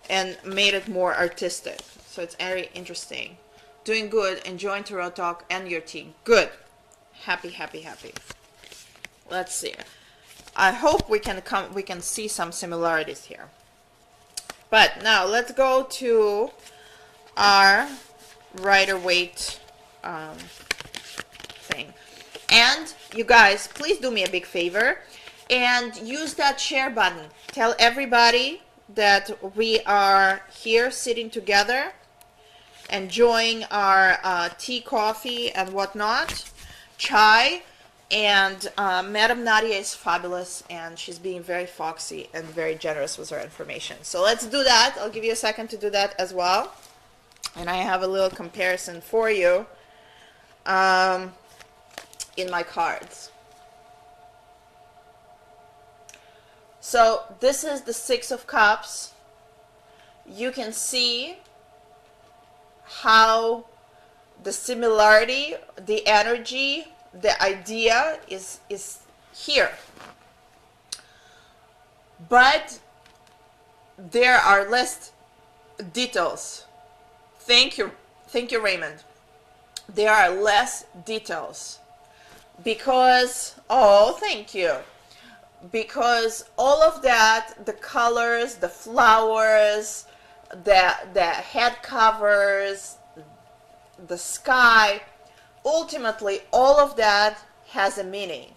and made it more artistic. So it's very interesting. Doing good, enjoying Tarot Talk and your tea. Good. Happy, happy, happy. Let's see. I hope we can see some similarities here. But now let's go to our Rider-Waite thing. And you guys, please do me a big favor and use that share button. Tell everybody that we are here sitting together, enjoying our tea, coffee, and whatnot, chai. And Madam Nadia is fabulous, and she's being very foxy and very generous with her information. So let's do that. I'll give you a second to do that as well. And I have a little comparison for you in my cards. So this is the Six of Cups. You can see how the similarity, the energy, the idea is here, but there are less details. Thank you, Raymond. There are less details because, oh, thank you, because all of that, the colors, the flowers, the head covers, the sky, ultimately all of that has a meaning,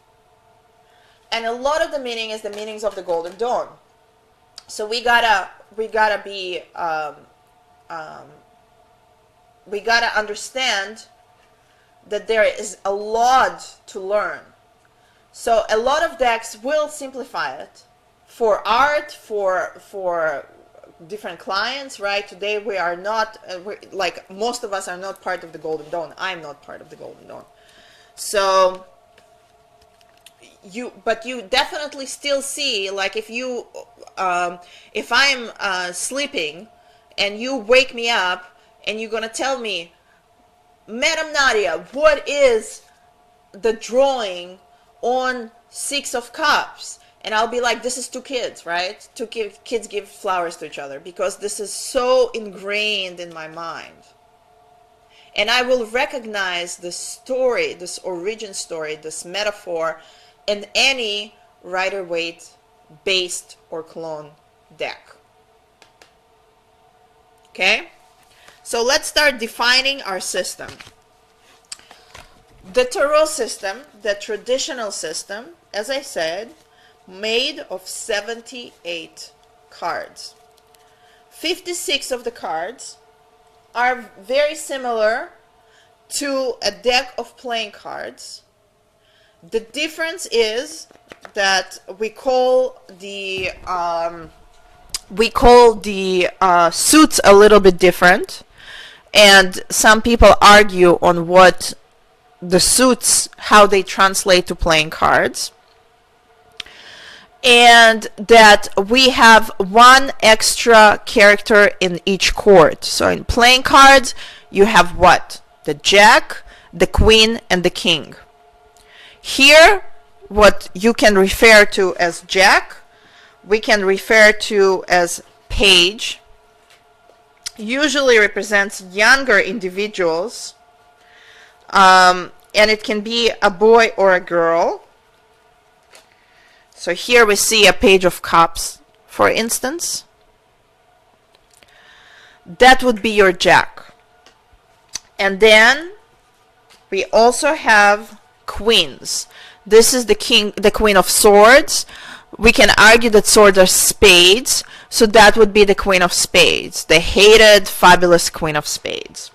and a lot of the meaning is the meanings of the Golden Dawn. So we gotta be we gotta understand that there is a lot to learn. So a lot of decks will simplify it for art, for different clients, right? Today we are not, like most of us are not part of the Golden Dawn. I'm not part of the Golden Dawn. So but you definitely still see, like if you, if I'm sleeping and you wake me up and you're gonna tell me, Madam Nadia, what is the drawing on Six of Cups? And I'll be like, this is two kids, right? Kids give flowers to each other, because this is so ingrained in my mind. And I will recognize the story, this origin story, this metaphor in any Rider-Waite based or clone deck. Okay? So let's start defining our system. The tarot system, the traditional system, as I said, made of 78 cards. 56 of the cards are very similar to a deck of playing cards. The difference is that we call the suits a little bit different, and some people argue on what the suits, how they translate to playing cards, and that we have one extra character in each court. So in playing cards, you have what? The Jack, the Queen, and the King. Here, what you can refer to as Jack, we can refer to as Page. Usually represents younger individuals, and it can be a boy or a girl. So here we see a Page of Cups, for instance. That would be your Jack. And then we also have Queens. This is the Queen of Swords. We can argue that swords are spades, so that would be the Queen of Spades, the hated, fabulous Queen of Spades.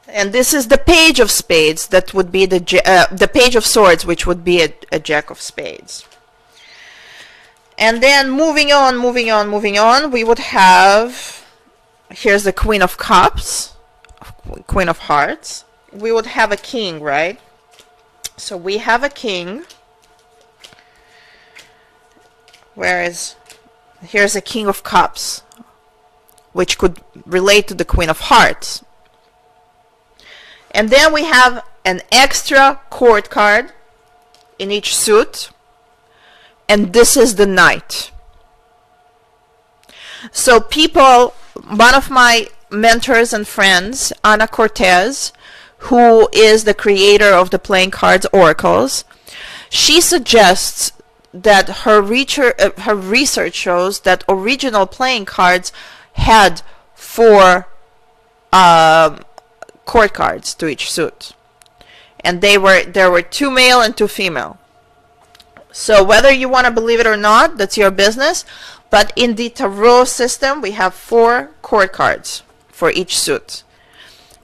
And this is the Page of Spades, that would be the Page of Swords, which would be a Jack of Spades. And then moving on, we would have, here's the Queen of Cups, Queen of Hearts. We would have a King, right? So we have a King. Whereas here's a King of Cups, which could relate to the Queen of Hearts. And then we have an extra court card in each suit, and this is the Knight. So people, one of my mentors and friends, Ana Cortez, who is the creator of the Playing Cards Oracles, she suggests that her research shows that original playing cards had 4 court cards to each suit, and there were 2 male and 2 female. So whether you want to believe it or not, that's your business, but in the tarot system we have 4 court cards for each suit,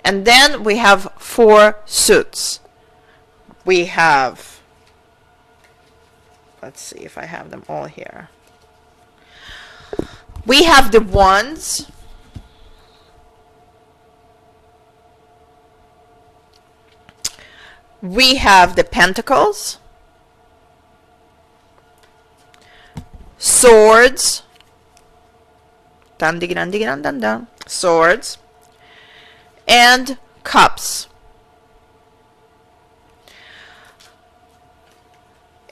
and then we have 4 suits. We have, let's see if I have them all here. We have the Wands. We have the Pentacles. Swords. Dun, diggy, dun, diggy, dun, dun, dun. Swords. And Cups.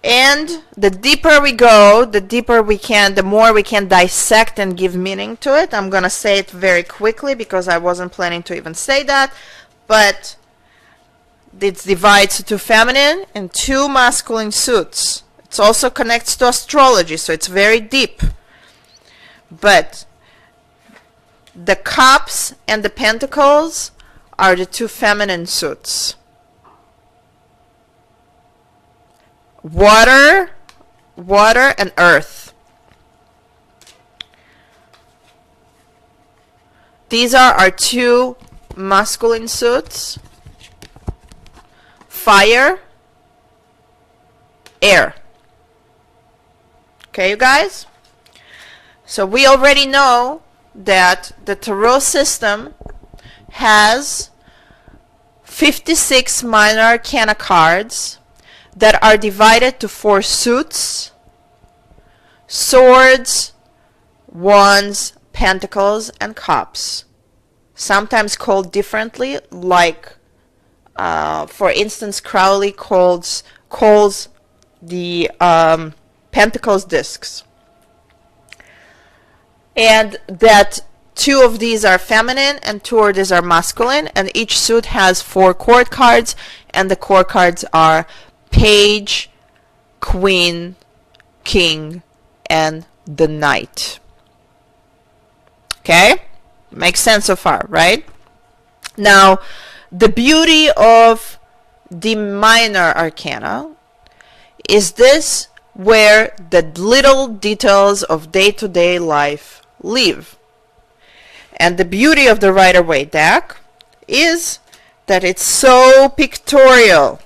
And the deeper we go, the more we can dissect and give meaning to it. I'm gonna say it very quickly because I wasn't planning to even say that, but it divides to feminine and 2 masculine suits. It also connects to astrology, so it's very deep. But the Cups and the Pentacles are the 2 feminine suits. Water and earth. These are our 2 masculine suits. Fire, air. Okay, you guys? So we already know that the tarot system has 56 minor arcana cards that are divided to 4 suits: swords, wands, pentacles, and cups. Sometimes called differently, like for instance, Crowley calls the pentacles discs. And that 2 of these are feminine and 2 of these are masculine, and each suit has 4 court cards, and the court cards are Page, Queen, King, and the Knight. Okay? Makes sense so far, right? Now, The beauty of the minor arcana is this, where the little details of day-to-day life live. And the beauty of the Rider-Waite deck is that it's so pictorial.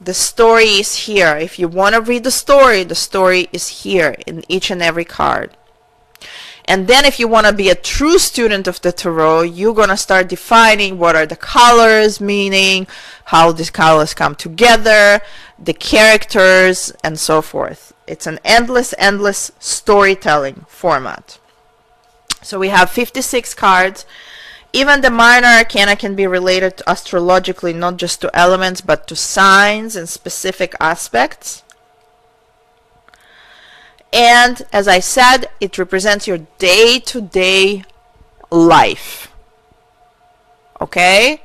The story is here. If you want to read the story is here in each and every card. And then if you want to be a true student of the tarot, you're going to start defining what are the colors, meaning how these colors come together, the characters, and so forth. It's an endless storytelling format. So we have 56 cards. Even the minor arcana can be related astrologically, not just to elements, but to signs and specific aspects. And as I said, it represents your day-to-day life. Okay?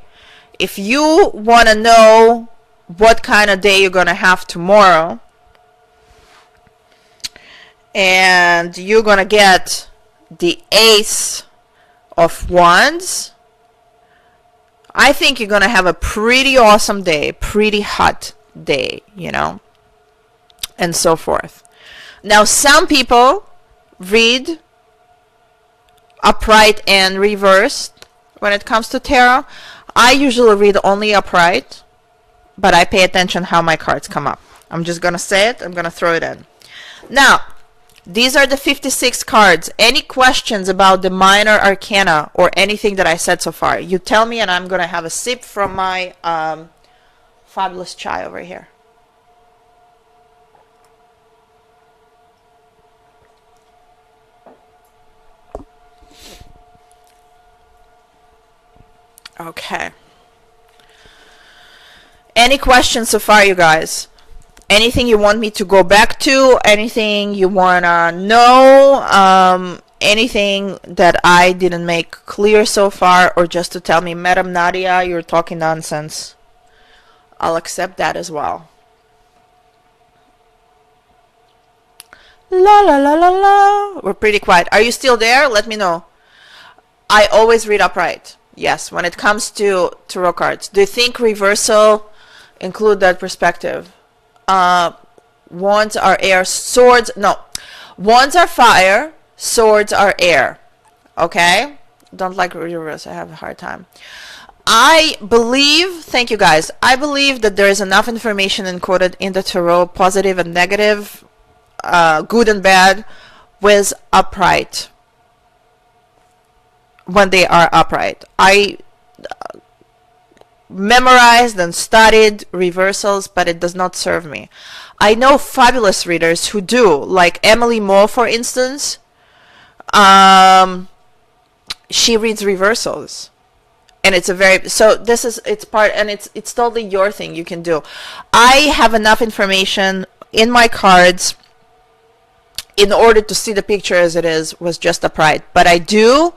If you want to know what kind of day you're going to have tomorrow, and you're going to get the Ace of Wands, I think you're going to have a pretty awesome day, pretty hot day, you know, and so forth. Now, some people read upright and reversed when it comes to tarot. I usually read only upright, but I pay attention how my cards come up. I'm just going to say it. I'm going to throw it in. Now, these are the 56 cards. Any questions about the minor arcana or anything that I said so far, you tell me, and I'm going to have a sip from my fabulous chai over here. Okay. Any questions so far, you guys? Anything you want me to go back to? Anything you want to know? Anything that I didn't make clear so far? Or just to tell me, Madam Nadia, you're talking nonsense. I'll accept that as well. La la la la la. We're pretty quiet. Are you still there? Let me know. I always read upright. Yes, when it comes to tarot cards. Do you think reversal include that perspective? Wands are air, swords, no. Wands are fire, swords are air. Okay? Don't like reverse, I have a hard time. I believe, thank you guys, I believe that there is enough information encoded in the tarot, positive and negative, good and bad, with upright. When they are upright. I memorized and studied reversals, but it does not serve me. I know fabulous readers who do, like Emily Moore, for instance. She reads reversals, and it's a very, so this is, it's part, and it's totally your thing. You can do. I have enough information in my cards in order to see the picture as it is, was just upright, but I do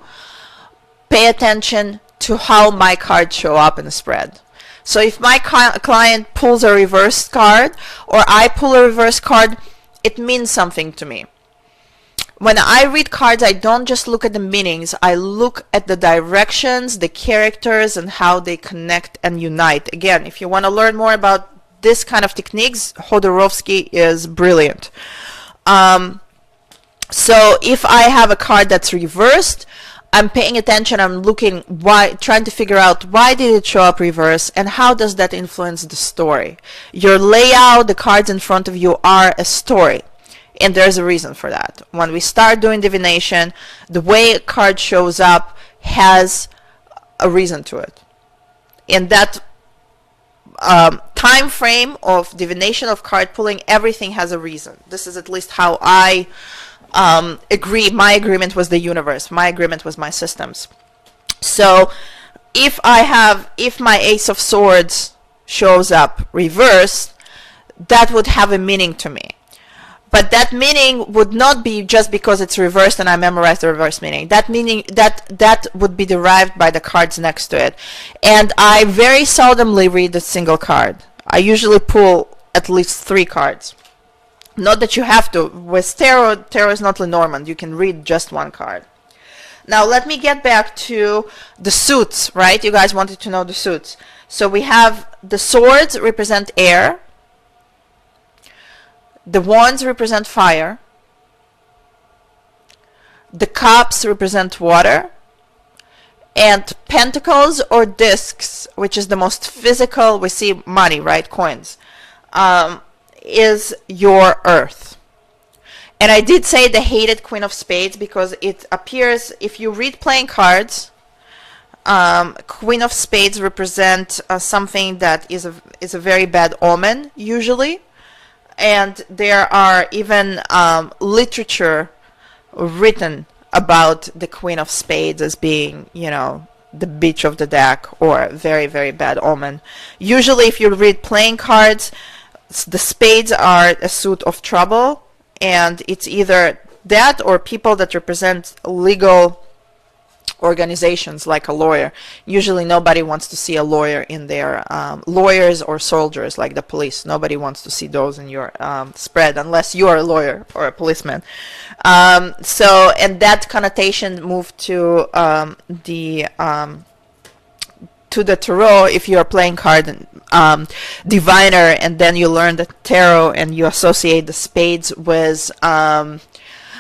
pay attention to how my cards show up in the spread. So if my client pulls a reverse card or I pull a reverse card, it means something to me. When I read cards, I don't just look at the meanings. I look at the directions, the characters, and how they connect and unite. Again, if you want to learn more about this kind of techniques, Hodorowski is brilliant. So if I have a card that's reversed, I'm paying attention, I'm looking, trying to figure out why did it show up reverse and how does that influence the story. Your layout, the cards in front of you are a story, and there's a reason for that. When we start doing divination, the way a card shows up has a reason to it. In that time frame of divination, of card pulling, everything has a reason. This is at least how I agree. My agreement was the universe. My agreement was my systems. So if my Ace of Swords shows up reversed, that would have a meaning to me. But that meaning would not be just because it's reversed and I memorized the reverse meaning. That meaning, that would be derived by the cards next to it. And I very seldomly read a single card. I usually pull at least 3 cards. Not that you have to. With tarot is not Lenormand. You can read just 1 card. Now let me get back to the suits, right? You guys wanted to know the suits. So we have the swords represent air, the wands represent fire, the cups represent water, and pentacles or discs, which is the most physical, we see money, right, coins, is your earth. And I did say the hated Queen of Spades because it appears, if you read playing cards, Queen of Spades represent something that is a very bad omen, usually. And there are even literature written about the Queen of Spades as being, you know, the bitch of the deck or very, very bad omen. Usually if you read playing cards, the spades are a suit of trouble, and it's either that or people that represent legal organizations like a lawyer. Usually nobody wants to see a lawyer in their lawyers or soldiers like the police. Nobody wants to see those in your spread unless you are a lawyer or a policeman. So, and that connotation moved to the tarot. If you are playing card diviner, and then you learn the tarot and you associate the spades with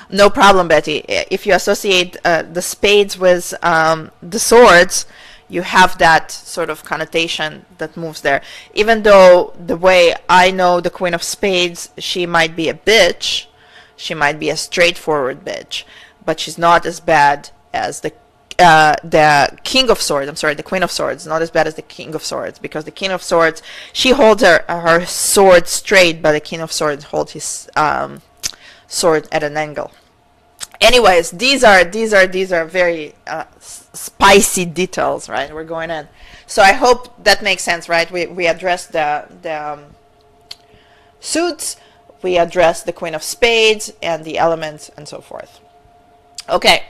no problem, Betty. If you associate the spades with the swords, you have that sort of connotation that moves there. Even though the way I know the Queen of Spades, she might be a bitch, she might be a straightforward bitch, but she's not as bad as the King of Swords. I'm sorry, the Queen of Swords, not as bad as the King of Swords, because the King of Swords, she holds her sword straight, but the King of Swords holds his sword at an angle. Anyways, these are very spicy details, right? We're going in. So I hope that makes sense, right? We addressed the suits, we addressed the Queen of Spades and the elements and so forth. Okay.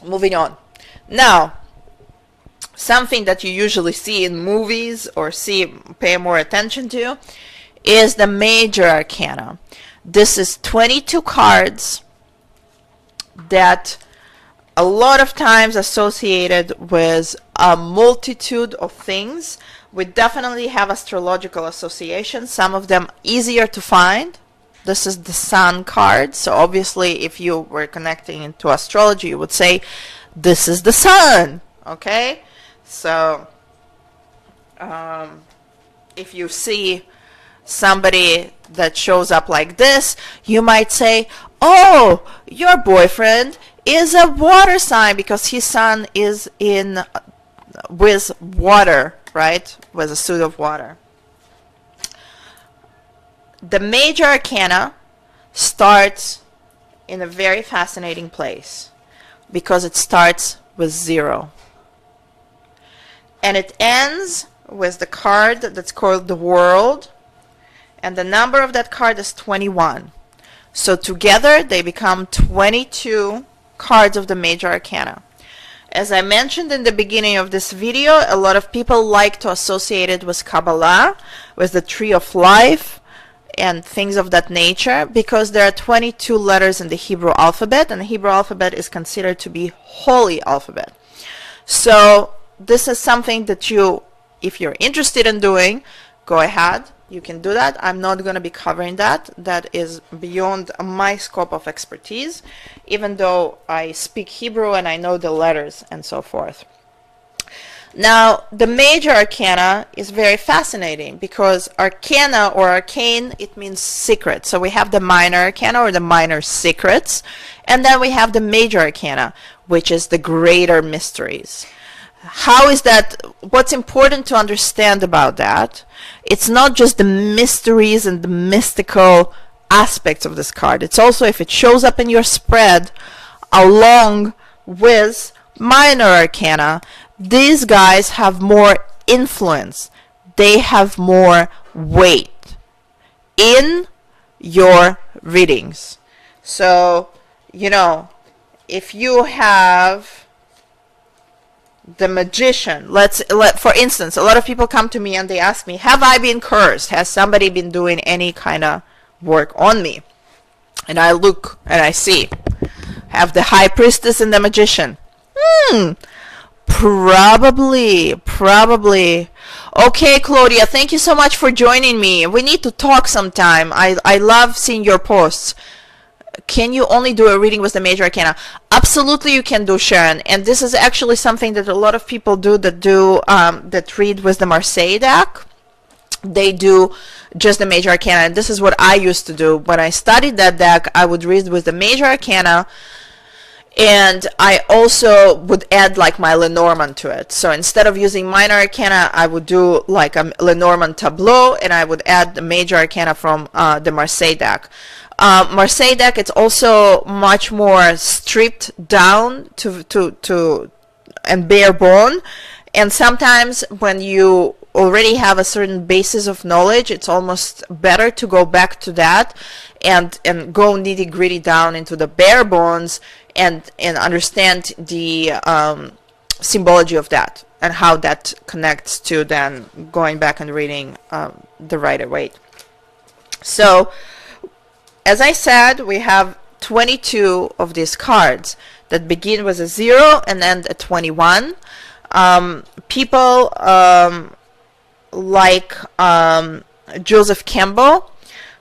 Moving on. Now, something that you usually see in movies or pay more attention to is the major arcana. This is 22 cards that a lot of times associated with a multitude of things. We definitely have astrological associations, some of them easier to find. This is the Sun card, so obviously if you were connecting into astrology, you would say this is the Sun, okay? So if you see somebody that shows up like this, you might say, oh, your boyfriend is a water sign because his sun is in with water, right? With a suit of water. The major arcana starts in a very fascinating place because it starts with 0. And it ends with the card that's called the World, and the number of that card is 21. So together they become 22 cards of the major arcana. As I mentioned in the beginning of this video, a lot of people like to associate it with Kabbalah, with the Tree of Life, and things of that nature, because there are 22 letters in the Hebrew alphabet, and the Hebrew alphabet is considered to be holy alphabet. So this is something that you, if you're interested in doing, go ahead, you can do that. I'm not going to be covering that. That is beyond my scope of expertise, even though I speak Hebrew and I know the letters and so forth. Now, the major arcana is very fascinating because arcana or arcane, it means secret. So we have the minor arcana or the minor secrets, and then we have the major arcana, which is the greater mysteries. How is that? What's important to understand about that? It's not just the mysteries and the mystical aspects of this card. It's also if it shows up in your spread along with minor arcana, these guys have more influence. They have more weight in your readings. So, you know, if you have the Magician, for instance, a lot of people come to me and they ask me, have I been cursed? Has somebody been doing any kind of work on me? And I look and I see. Have the High Priestess and the Magician. Probably. Okay, Claudia, thank you so much for joining me. We need to talk sometime. I love seeing your posts. Can you only do a reading with the major arcana? Absolutely, you can do, Sharon. And this is actually something that a lot of people do that read with the Marseille deck. They do just the major arcana, and this is what I used to do. When I studied that deck, I would read with the major arcana, and I also would add like my Lenormand to it. So instead of using minor arcana, I would do like a Lenormand tableau, and I would add the major arcana from the Marseille deck. Marseille deck, it's also much more stripped down to and bare bone, and sometimes when you already have a certain basis of knowledge, it's almost better to go back to that and go nitty gritty down into the bare bones and understand the symbology of that and how that connects to then going back and reading the Rider-Waite. So as I said, we have 22 of these cards that begin with a 0 and end at 21. People like Joseph Campbell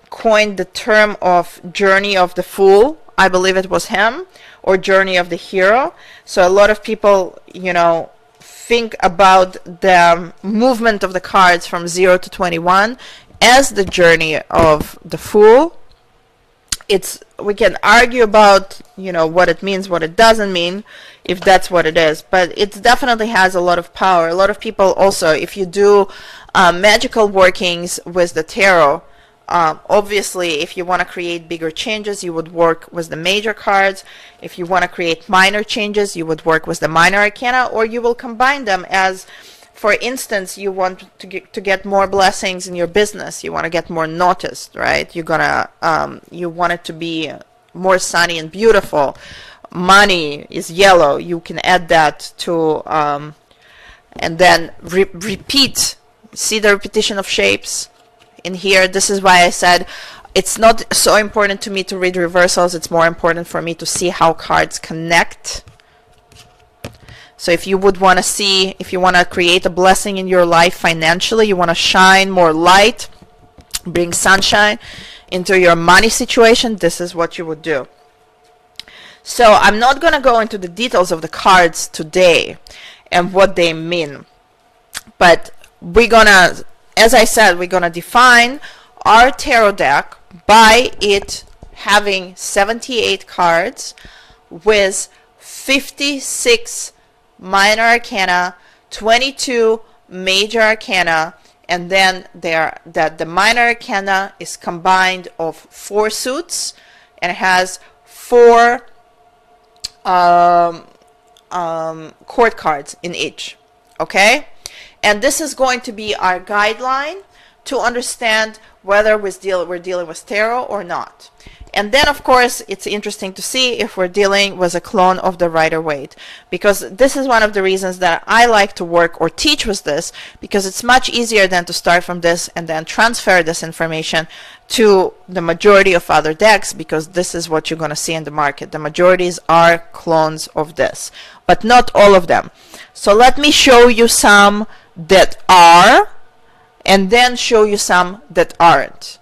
coined the term of Journey of the Fool. I believe it was him, or Journey of the Hero. So a lot of people, you know, think about the movement of the cards from 0 to 21 as the journey of the Fool. We can argue about, you know, what it means, what it doesn't mean, if that's what it is, but it definitely has a lot of power. A lot of people also, if you do magical workings with the tarot, obviously if you want to create bigger changes, you would work with the major cards. If you want to create minor changes, you would work with the minor arcana, or you will combine them. As for instance, you want to get more blessings in your business, you want to get more noticed, right? You're gonna you want it to be more sunny and beautiful. Money is yellow, you can add that to and then repeat. See the repetition of shapes in here? This is why I said it's not so important to me to read reversals. It's more important for me to see how cards connect. So if you would want to see, if you want to create a blessing in your life financially, you want to shine more light, bring sunshine into your money situation, this is what you would do. So I'm not going to go into the details of the cards today and what they mean. But we're going to, as I said, we're going to define our tarot deck by it having 78 cards with 56 minor arcana, 22 major arcana, and then the minor arcana is combined of 4 suits and it has 4 court cards in each. Okay, and this is going to be our guideline to understand whether we're dealing with tarot or not. And then, of course, it's interesting to see if we're dealing with a clone of the Rider-Waite, because this is one of the reasons that I like to work or teach with this, because it's much easier than to start from this and then transfer this information to the majority of other decks, because this is what you're going to see in the market. The majorities are clones of this, but not all of them. So let me show you some that are, and then show you some that aren't.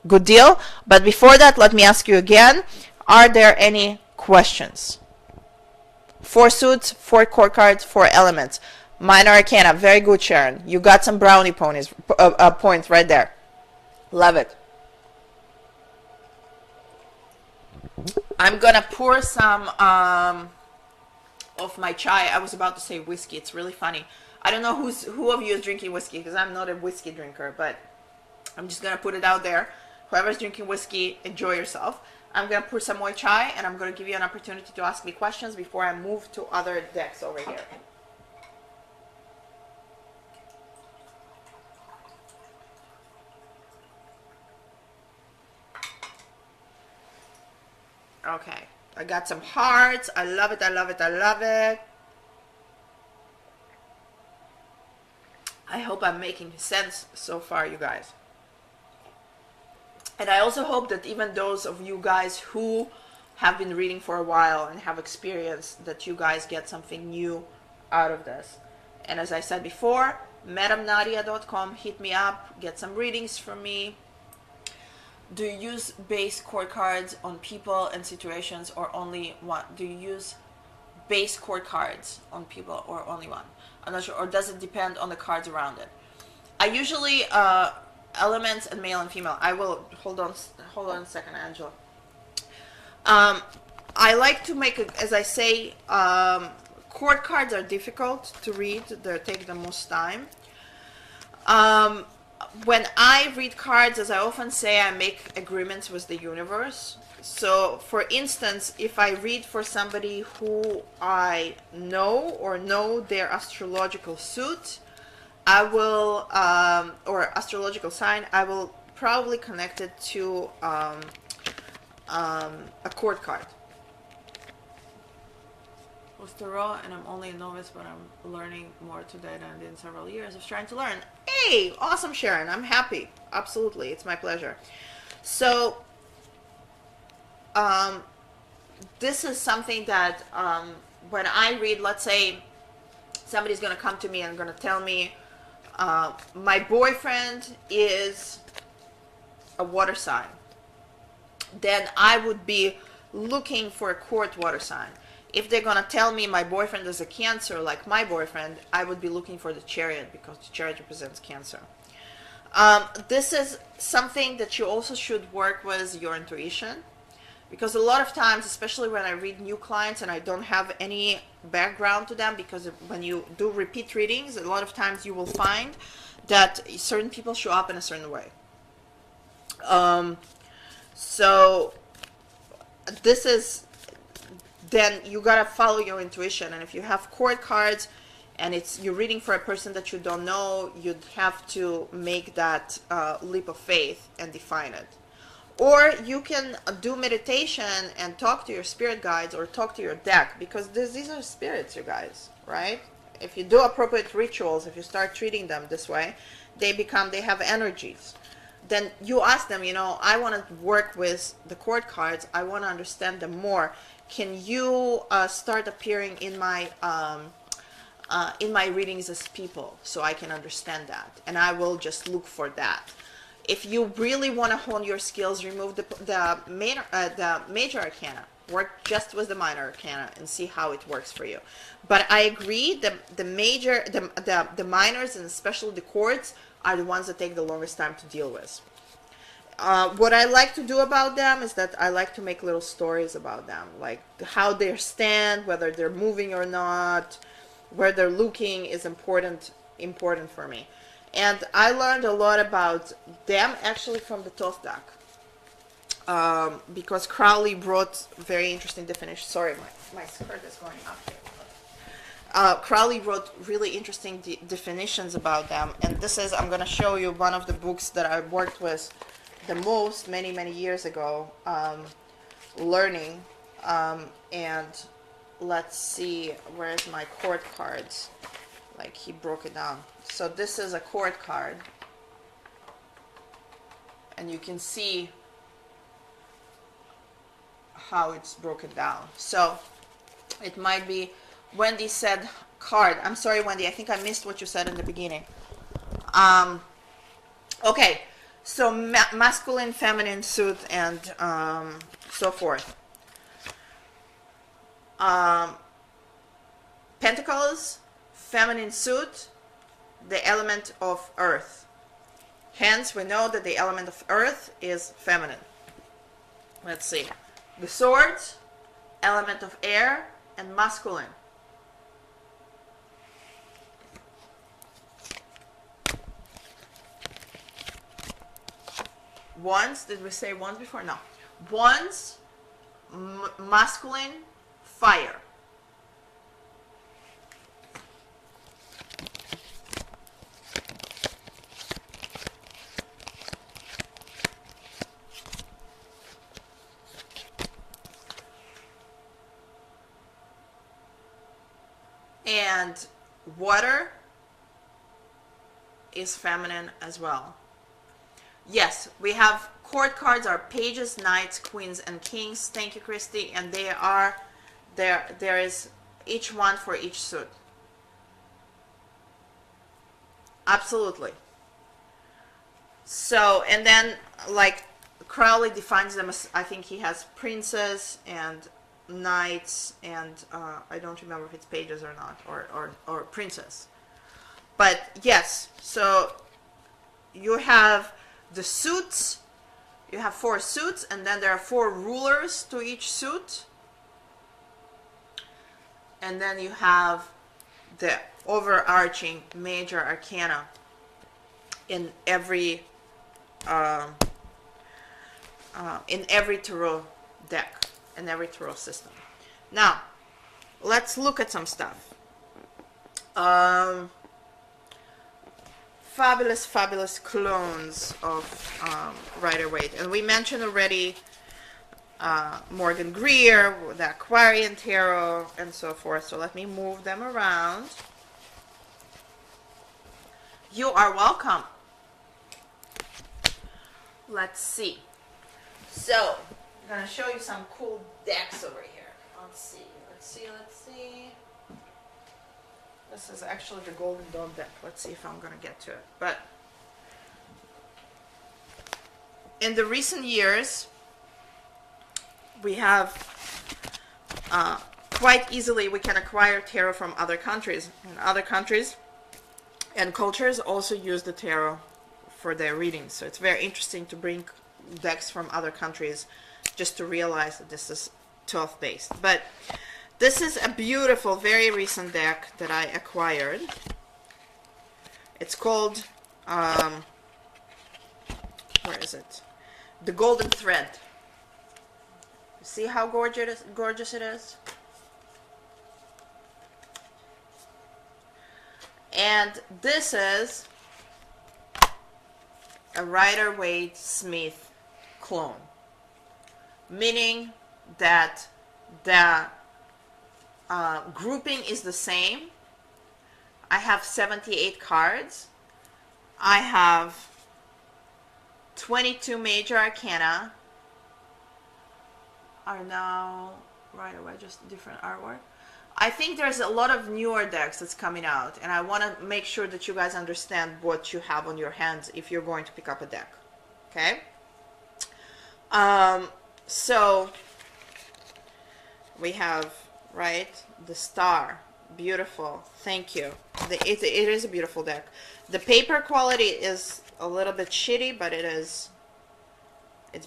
Good deal? But before that, let me ask you again, are there any questions? 4 suits, 4 court cards, 4 elements. Minor arcana, very good, Sharon. You got some brownie points right there. Love it. I'm gonna pour some of my chai. I was about to say whiskey. It's really funny. I don't know who of you is drinking whiskey, because I'm not a whiskey drinker, but I'm just gonna put it out there. Whoever's drinking whiskey, enjoy yourself. I'm going to pour some more chai, and I'm going to give you an opportunity to ask me questions before I move to other decks over here. Okay, I got some hearts. I love it, I love it, I love it. I hope I'm making sense so far, you guys. And I also hope that even those of you guys who have been reading for a while and have experience, that you guys get something new out of this. And as I said before, madamnadia.com, hit me up, get some readings from me. Do you use base chord cards on people and situations, or only one? Do you use base chord cards on people or only one? I'm not sure. Or does it depend on the cards around it? I usually elements and male and female. I will hold on a second, Angela. I like to make as I say, chord cards are difficult to read. They take the most time. When I read cards, as I often say, I make agreements with the universe. So, for instance, if I read for somebody who I know or know their astrological suit, I will, or astrological sign, I will probably connect it to a chord card. Was thorough, and I'm only a novice, but I'm learning more today than I did in several years of trying to learn. Hey, awesome, Sharon. I'm happy. Absolutely, it's my pleasure. So, this is something that when I read, let's say somebody's going to come to me and going to tell me my boyfriend is a water sign, then I would be looking for a chord water sign. If they're going to tell me my boyfriend is a Cancer, like my boyfriend, I would be looking for the Chariot, because the Chariot represents Cancer. This is something that you also should work with your intuition, because a lot of times, especially when I read new clients and I don't have any background to them, because when you do repeat readings, a lot of times you will find that certain people show up in a certain way. So this is, then you gotta follow your intuition. And if you have chord cards and you're reading for a person that you don't know, you'd have to make that leap of faith and define it. Or you can do meditation and talk to your spirit guides or talk to your deck, because these are spirits, you guys, right? If you do appropriate rituals, if you start treating them this way, they have energies. Then you ask them, I want to work with the chord cards. I want to understand them more. Can you start appearing in my readings as people, so I can understand that? And I will just look for that. If you really want to hone your skills, remove the major arcana. Work just with the minor arcana and see how it works for you. But I agree, the minors, and especially the chords, are the ones that take the longest time to deal with. What I like to do about them is that I like to make little stories about them, like how they stand, whether they're moving or not, where they're looking is important for me. And I learned a lot about them actually from the Thoth deck, because Crowley brought very interesting definitions. Sorry, my skirt is going up here. Crowley wrote really interesting definitions about them, and this is, I'm going to show you one of the books that I worked with the most many years ago, learning, and let's see, where's my chord cards, like he broke it down. So this is a chord card, and you can see how it's broken down. So it might be, Wendy said card. I'm sorry, Wendy, I think I missed what you said in the beginning. Okay, so masculine, feminine suit, and so forth. Pentacles, feminine suit, the element of earth. Hence, we know that the element of earth is feminine. Let's see. The swords, element of air, and masculine. Wands, did we say wands before? No. Wands, masculine, fire. And water is feminine as well. Yes, we have court cards are pages, knights, queens, and kings. Thank you, Christy. And they are there. There is each one for each suit. Absolutely. So, and then like Crowley defines them as, I think he has princes and knights and I don't remember if it's pages or not, or princess. But yes, so you have the suits, you have 4 suits, and then there are 4 rulers to each suit. And then you have the overarching major arcana in every tarot deck, in every tarot system. Now, let's look at some stuff. Fabulous clones of Rider-Waite, and we mentioned already Morgan Greer, the Aquarian Tarot, and so forth. So let me move them around. You are welcome. Let's see. So, I'm going to show you some cool decks over here. Let's see. This is actually the Golden Dawn deck. Let's see if I'm going to get to it. But in the recent years, we have quite easily we can acquire tarot from other countries. And other countries and cultures also use the tarot for their readings. So it's very interesting to bring decks from other countries just to realize that this is Thoth based. But this is a beautiful, very recent deck that I acquired. It's called, where is it? The Golden Thread. See how gorgeous it is? And this is a Rider-Waite-Smith clone, meaning that the grouping is the same. I have 78 cards. I have 22 major arcana. Are now Rider-Waite, just different artwork. I think there's a lot of newer decks that's coming out, and I want to make sure that you guys understand what you have on your hands if you're going to pick up a deck. Okay? So we have, right, the star. Beautiful. Thank you. It is a beautiful deck. The paper quality is a little bit shitty, but it's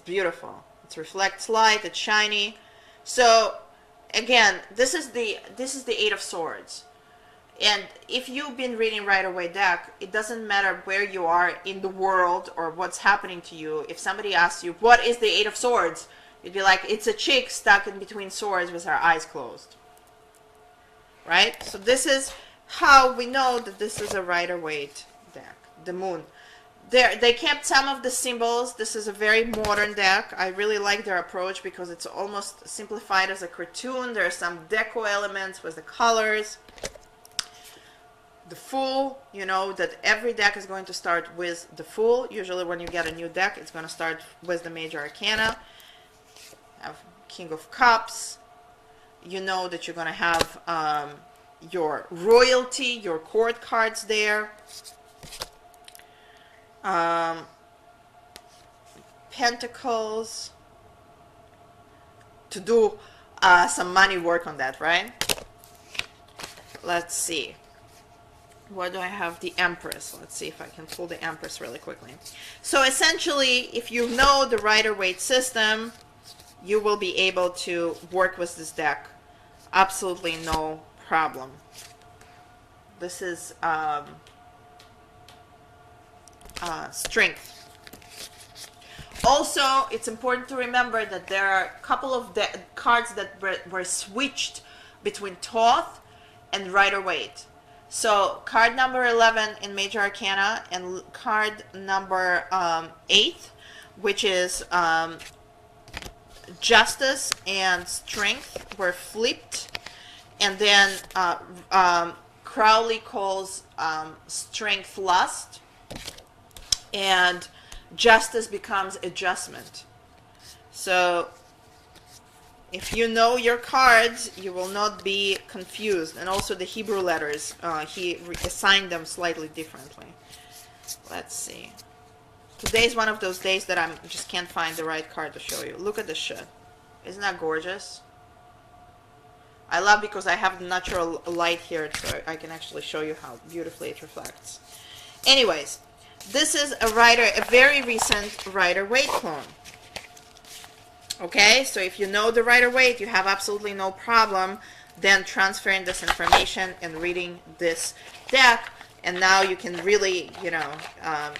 beautiful. It reflects light, it's shiny. So again, this is the 8 of Swords. And if you've been reading Rider-Waite deck, it doesn't matter where you are in the world or what's happening to you. If somebody asks you, what is the 8 of Swords? You'd be like, it's a chick stuck in between swords with her eyes closed. Right? So this is how we know that this is a Rider-Waite deck. The moon. They kept some of the symbols. This is a very modern deck. I really like their approach because it's almost simplified as a cartoon. There are some deco elements with the colors. The Fool, you know that every deck is going to start with the Fool. Usually when you get a new deck, it's going to start with the major arcana. Have King of Cups. You know that you're going to have your royalty, your court cards there. Pentacles, to do some money work on that, right? Let's see. What do I have? The Empress. Let's see if I can pull the Empress really quickly. So essentially, if you know the Rider-Waite system, you will be able to work with this deck. Absolutely no problem. This is strength. Also, it's important to remember that there are a couple of cards that were switched between Thoth and Rider-Waite. So card number 11 in Major Arcana and card number 8, which is Justice and Strength, were flipped. And then Crowley calls Strength Lust. And justice becomes adjustment. So if you know your cards, you will not be confused. And also the Hebrew letters, he assigned them slightly differently. Let's see. Today's one of those days that I just can't find the right card to show you. Look at this shit. Isn't that gorgeous? I love because I have natural light here, so I can actually show you how beautifully it reflects. Anyways, this is a very recent Rider-Waite clone. Okay, so if you know the Rider-Waite, you have absolutely no problem then transferring this information and reading this deck. And now you can really, you know,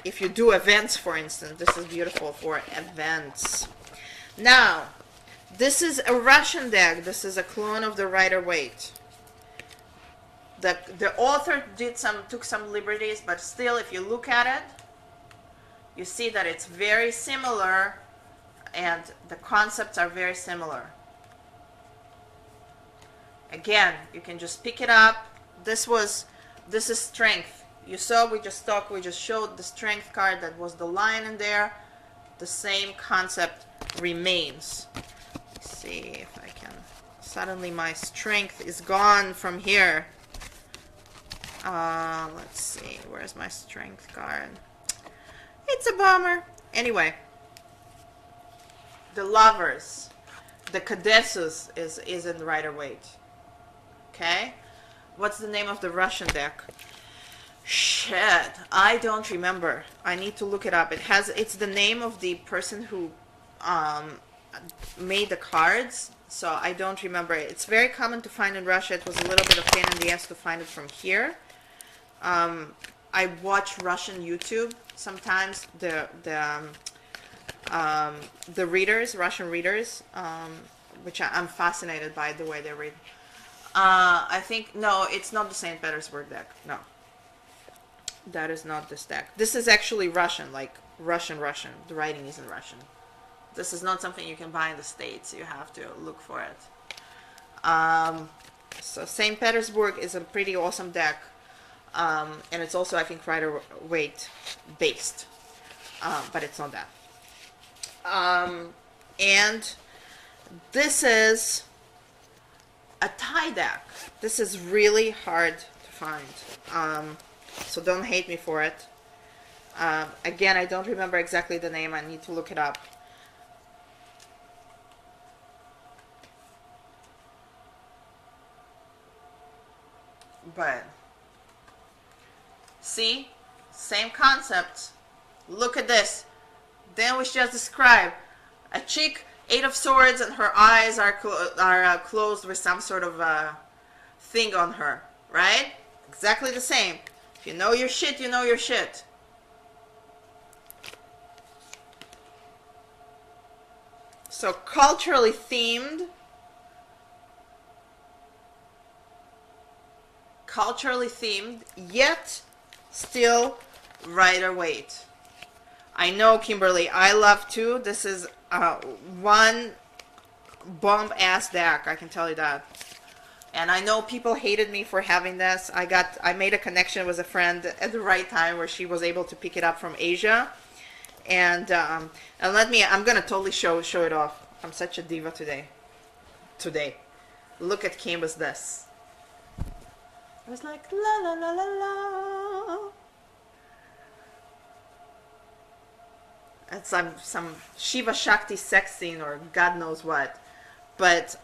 if you do events, for instance, this is beautiful for events. Now, this is a Russian deck. This is a clone of the Rider-Waite. The author took some liberties, but still, if you look at it, you see that it's very similar, and the concepts are very similar. Again, you can just pick it up. This is strength. You saw we just showed the strength card that was the lion in there. The same concept remains. Let's see if I can. Suddenly my strength is gone from here. Let's see. Where's my strength card? It's a bummer. Anyway. The lovers. The Cadessus is in Rider-Waite. Okay? What's the name of the Russian deck? Shit, I don't remember. I need to look it up. It's the name of the person who made the cards, so I don't remember. It's very common to find in Russia. It was a little bit of pain in the ass to find it from here. I watch Russian YouTube sometimes. The readers, Russian readers, which I'm fascinated by the way they read. I think, no, it's not the St. Petersburg deck. No. That is not this deck. This is actually Russian, like Russian. The writing is in Russian. This is not something you can buy in the States. You have to look for it. So St. Petersburg is a pretty awesome deck. And it's also, I think, Rider-Waite based. But it's not that. And this is a tie deck. This is really hard to find. So don't hate me for it. Again, I don't remember exactly the name. I need to look it up. But see, same concept. Look at this. Then we just described a chick, 8 of Swords, and her eyes are closed with some sort of thing on her, right? Exactly the same. If you know your shit, you know your shit. So culturally themed. Yet still Rider-Waite. I know, Kimberly, I love too. This is one bomb ass deck, I can tell you that. And I know people hated me for having this. I made a connection with a friend at the right time where she was able to pick it up from Asia. And I'm gonna totally show it off. I'm such a diva today. Look at Kim with this. I was like, la la la la la. It's some Shiva Shakti sex scene or God knows what. But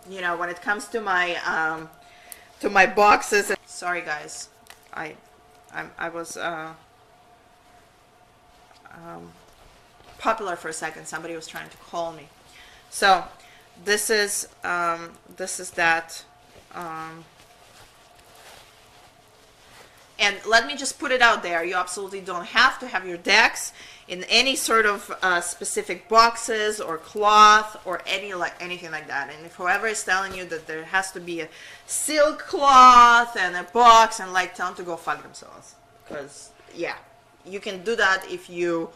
you know, when it comes to my boxes, sorry guys, I was popular for a second. Somebody was trying to call me. So this is that. And let me just put it out there, you absolutely don't have to have your decks in any sort of specific boxes or cloth or anything like that. And if whoever is telling you that there has to be a silk cloth and a box, and like, tell them to go fuck themselves. Because, yeah, you can do that if you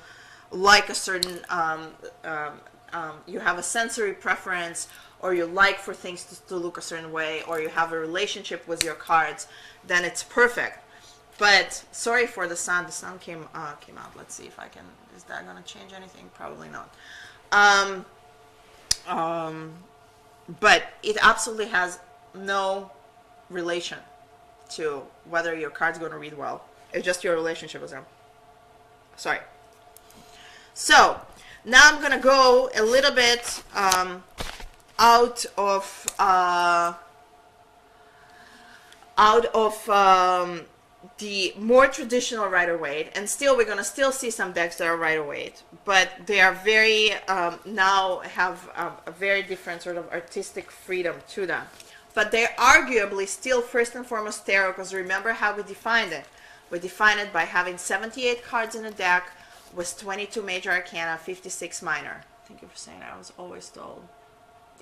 like a certain, you have a sensory preference, or you like for things to look a certain way, or you have a relationship with your cards, then it's perfect. But sorry for the sun. The sun came out. Let's see if I can. Is that gonna change anything? Probably not. Um, but it absolutely has no relation to whether your card's going to read well. It's just your relationship with them. Sorry. So now I'm going to go a little bit out of the more traditional Rider-Waite, and still we're going to still see some decks that are Rider-Waite, but they are very now have a very different sort of artistic freedom to them. But they're arguably still first and foremost tarot, because remember how we defined it. We defined it by having 78 cards in a deck with 22 major arcana, 56 minor. Thank you for saying that. I was always told.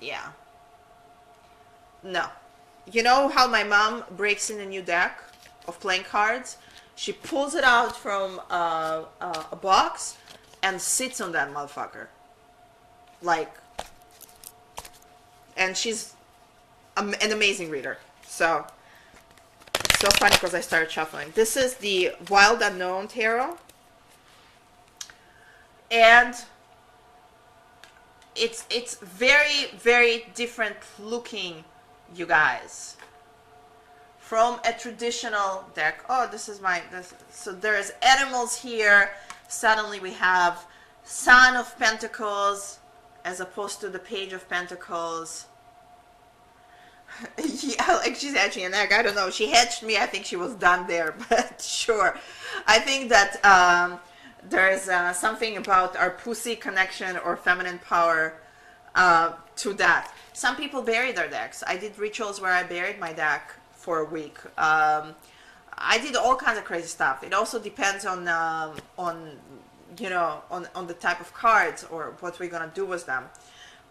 Yeah. No. You know how my mom breaks in a new deck of playing cards? She pulls it out from a box and sits on that motherfucker. Like, and she's an amazing reader. So, it's so funny because I started shuffling. This is the Wild Unknown Tarot. And it's very, very different looking, you guys, from a traditional deck. Oh, this is my, so there's animals here. Suddenly we have Son of Pentacles as opposed to the Page of Pentacles. Yeah, like she's hedging an egg. I don't know. She hedged me. I think she was done there, but sure. I think that there's something about our pussy connection or feminine power to that. Some people bury their decks. I did rituals where I buried my deck for a week. I did all kinds of crazy stuff. It also depends on you know, on the type of cards or what we're gonna do with them.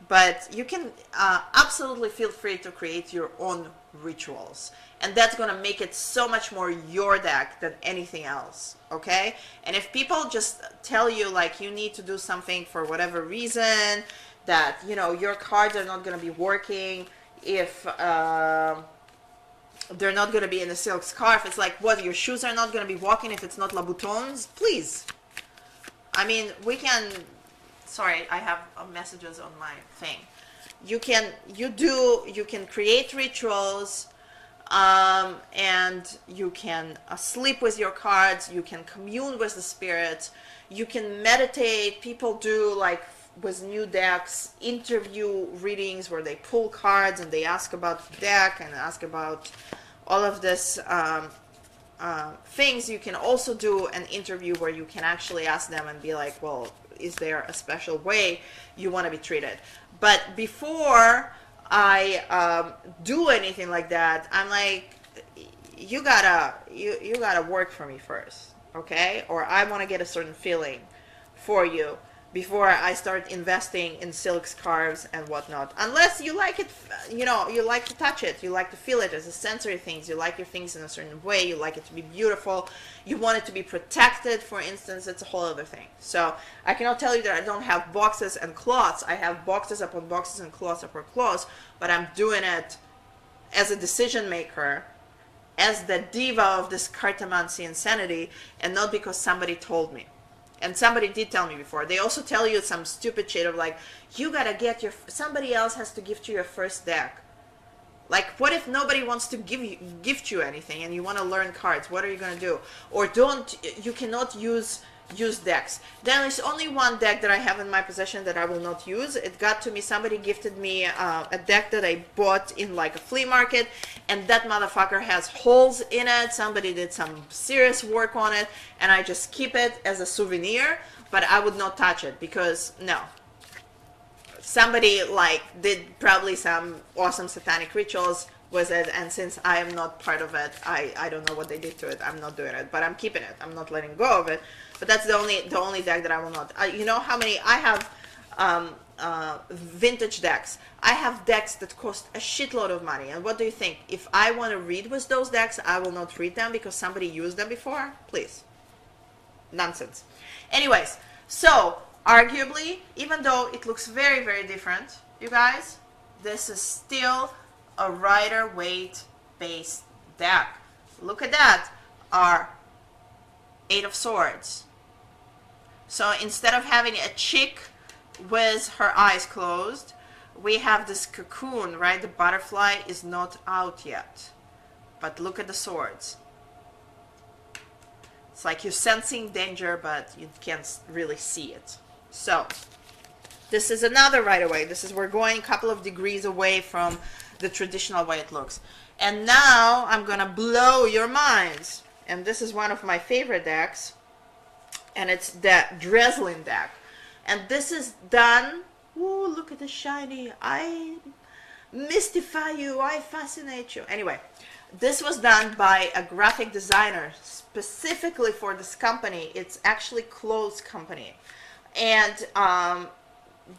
But you can absolutely feel free to create your own rituals, and that's gonna make it so much more your deck than anything else. Okay? And if people just tell you like you need to do something for whatever reason, that you know your cards are not gonna be working if they're not gonna be in a silk scarf, it's like, what, your shoes are not gonna be walking if it's not Louboutins? Please. I mean, we can. Sorry, I have messages on my thing. You can create rituals, and you can sleep with your cards. You can commune with the spirits. You can meditate. People do, like with new decks, interview readings where they pull cards and they ask about the deck and ask about all of this things. You can also do an interview where you can actually ask them and be like, well, is there a special way you want to be treated? But before I do anything like that, I'm like, you gotta work for me first, okay? Or I want to get a certain feeling for you before I start investing in silk scarves and whatnot. Unless you like it, you know, you like to touch it, you like to feel it as a sensory things, you like your things in a certain way, you like it to be beautiful, you want it to be protected, for instance, it's a whole other thing. So I cannot tell you that I don't have boxes and cloths. I have boxes upon boxes and cloths upon cloths, but I'm doing it as a decision maker, as the diva of this cartomancy insanity, and not because somebody told me. And somebody did tell me before. They also tell you some stupid shit of like, you gotta get your, somebody else has to gift you your first deck. Like, what if nobody wants to gift you anything and you want to learn cards? What are you gonna do? Or you cannot use decks. There is only one deck that I have in my possession that I will not use. It got to me, somebody gifted me a deck that I bought in like a flea market, and that motherfucker has holes in it. Somebody did some serious work on it, and I just keep it as a souvenir, but I would not touch it because no. Somebody like did probably some awesome satanic rituals with it, and since I am not part of it, I don't know what they did to it. I'm not doing it, but I'm keeping it. I'm not letting go of it. But that's the only deck that I will not. You know how many I have? Vintage decks. I have decks that cost a shitload of money. And what do you think? If I want to read with those decks, I will not read them because somebody used them before? Please. Nonsense. Anyways, so arguably, even though it looks very, very different, you guys, this is still a Rider-Waite based deck. Look at that. Our Eight of Swords. So instead of having a chick with her eyes closed, we have this cocoon, right? The butterfly is not out yet. But look at the swords. It's like you're sensing danger, but you can't really see it. So this is another Rider-Waite. This is, we're going a couple of degrees away from the traditional way it looks. And now I'm gonna blow your minds. And this is one of my favorite decks. And it's the Dreslin deck. And this is done, ooh, look at the shiny. I mystify you, I fascinate you. Anyway, this was done by a graphic designer specifically for this company. It's actually clothes company. And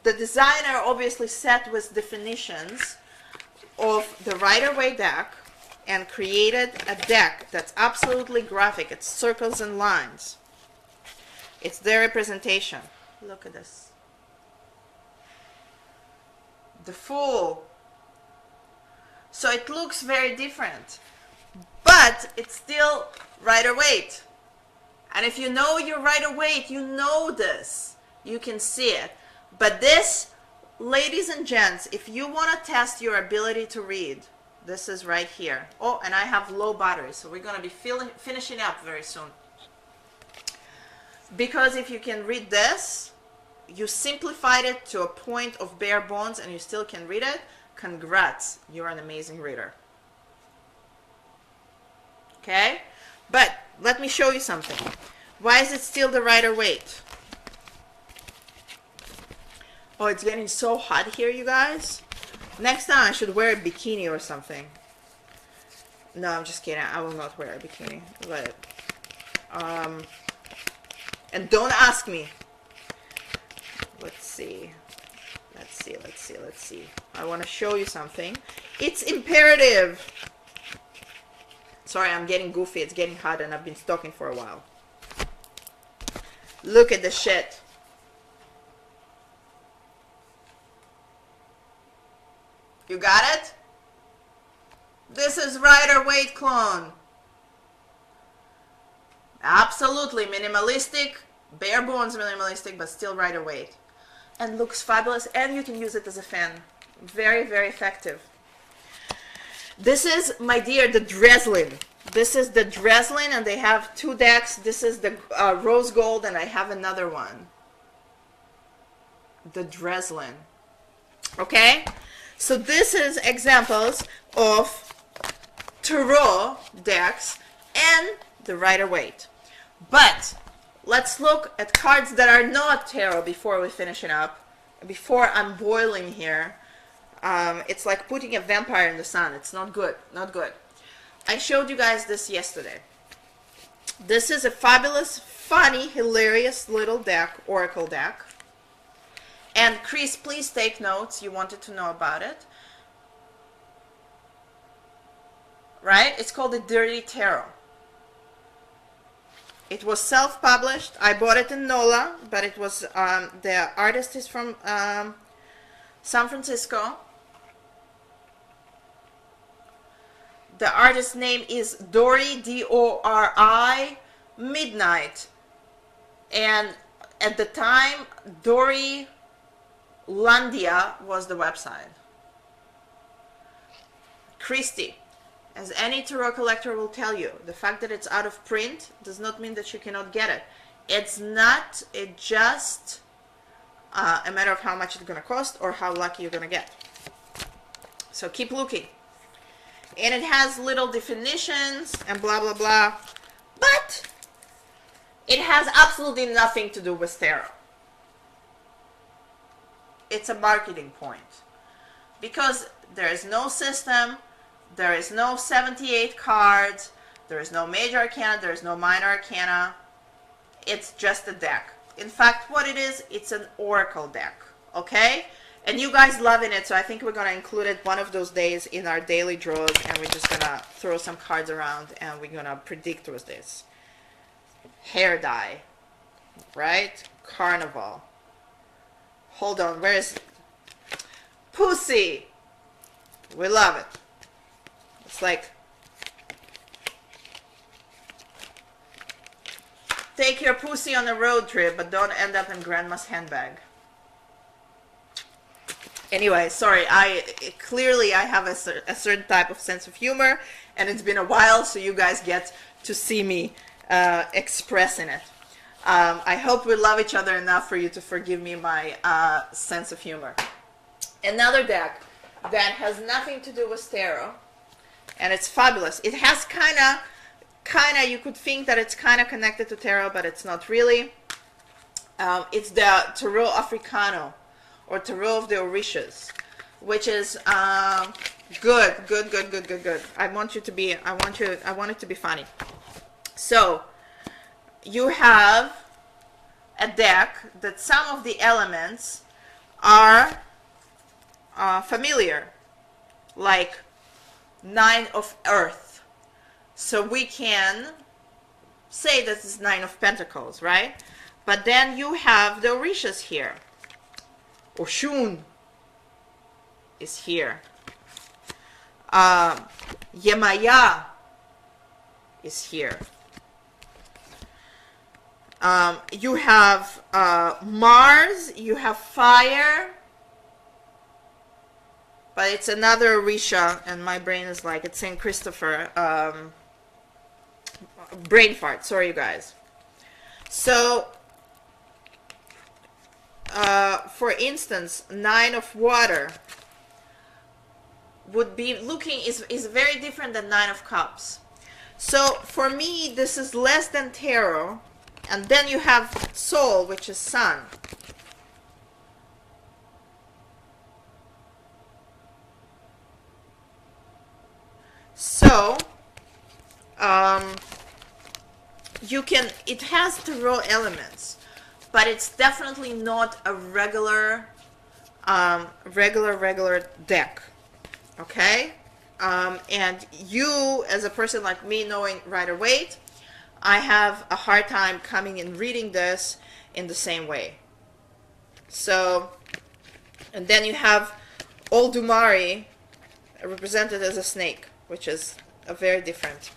the designer obviously set with definitions of the Rider-Waite deck and created a deck that's absolutely graphic. It's circles and lines. It's their representation. Look at this. The Fool. So it looks very different, but it's still Rider-Waite. And if you know your Rider-Waite, you know this. You can see it. But this, ladies and gents, if you want to test your ability to read, this is right here. Oh, and I have low battery, so we're going to be finishing up very soon. Because if you can read this, you simplified it to a point of bare bones and you still can read it, congrats, you're an amazing reader. Okay? But let me show you something. Why is it still the Rider-Waite? Oh, it's getting so hot here, you guys. Next time I should wear a bikini or something. No, I'm just kidding. I will not wear a bikini. But, and don't ask me. Let's see. Let's see. I want to show you something. It's imperative. Sorry, I'm getting goofy. It's getting hot and I've been talking for a while. Look at the shit. You got it? This is Rider-Waite clone. Absolutely minimalistic, bare bones minimalistic, but still Rider-Waite. And looks fabulous, and you can use it as a fan. Very, very effective. This is, my dear, the Dreslin. This is the Dreslin, and they have two decks. This is the rose gold, and I have another one. The Dreslin. Okay? So this is examples of tarot decks and the Rider-Waite. But let's look at cards that are not tarot before we finish it up. Before I'm boiling here. It's like putting a vampire in the sun. It's not good. Not good. I showed you guys this yesterday. This is a fabulous, funny, hilarious little deck, oracle deck. And Chris, please take notes. You wanted to know about it. Right? It's called the Dirty Tarot. It was self-published. I bought it in NOLA, but it was, the artist is from San Francisco. The artist's name is Dori, D-O-R-I, Midnight. And at the time, Dori Landia was the website. Christie, as any tarot collector will tell you, the fact that it's out of print does not mean that you cannot get it. It's not just a matter of how much it's going to cost or how lucky you're going to get. So keep looking. And it has little definitions and blah, blah, blah. But it has absolutely nothing to do with tarot. It's a marketing point. Because there is no system, there is no 78 cards, there is no major arcana, there is no minor arcana. It's just a deck. In fact, what it is, it's an oracle deck. Okay? And you guys loving it, so I think we're going to include it one of those days in our daily draws, and we're just going to throw some cards around, and we're going to predict with this. Hair dye. Right? Carnival. Hold on, where is it? Pussy! We love it. It's like... take your pussy on a road trip, but don't end up in grandma's handbag. Anyway, sorry, clearly I have a certain type of sense of humor, and it's been a while, so you guys get to see me expressing it. I hope we love each other enough for you to forgive me my sense of humor. Another deck that has nothing to do with tarot, and it's fabulous. It has kind of, you could think that it's kind of connected to tarot, but it's not really. It's the Tarot Africano, or Tarot of the Orishas, which is good. I want it to be funny. So you have a deck that some of the elements are familiar, like 9 of Earth. So we can say this is 9 of Pentacles, right? But then you have the Orishas here. Oshun is here. Yemaya is here. You have Mars, you have fire, but it's another Orisha, and my brain is like, it's St. Christopher. Brain fart, sorry you guys. So, for instance, 9 of water would be looking, is very different than 9 of cups. So for me, this is less than tarot. And then you have soul, which is sun. So you can, it has tarot elements, but it's definitely not a regular deck. Okay? And you, as a person like me, knowing Rider-Waite, I have a hard time coming and reading this in the same way. So, and then you have Oldumare represented as a snake, which is a very different.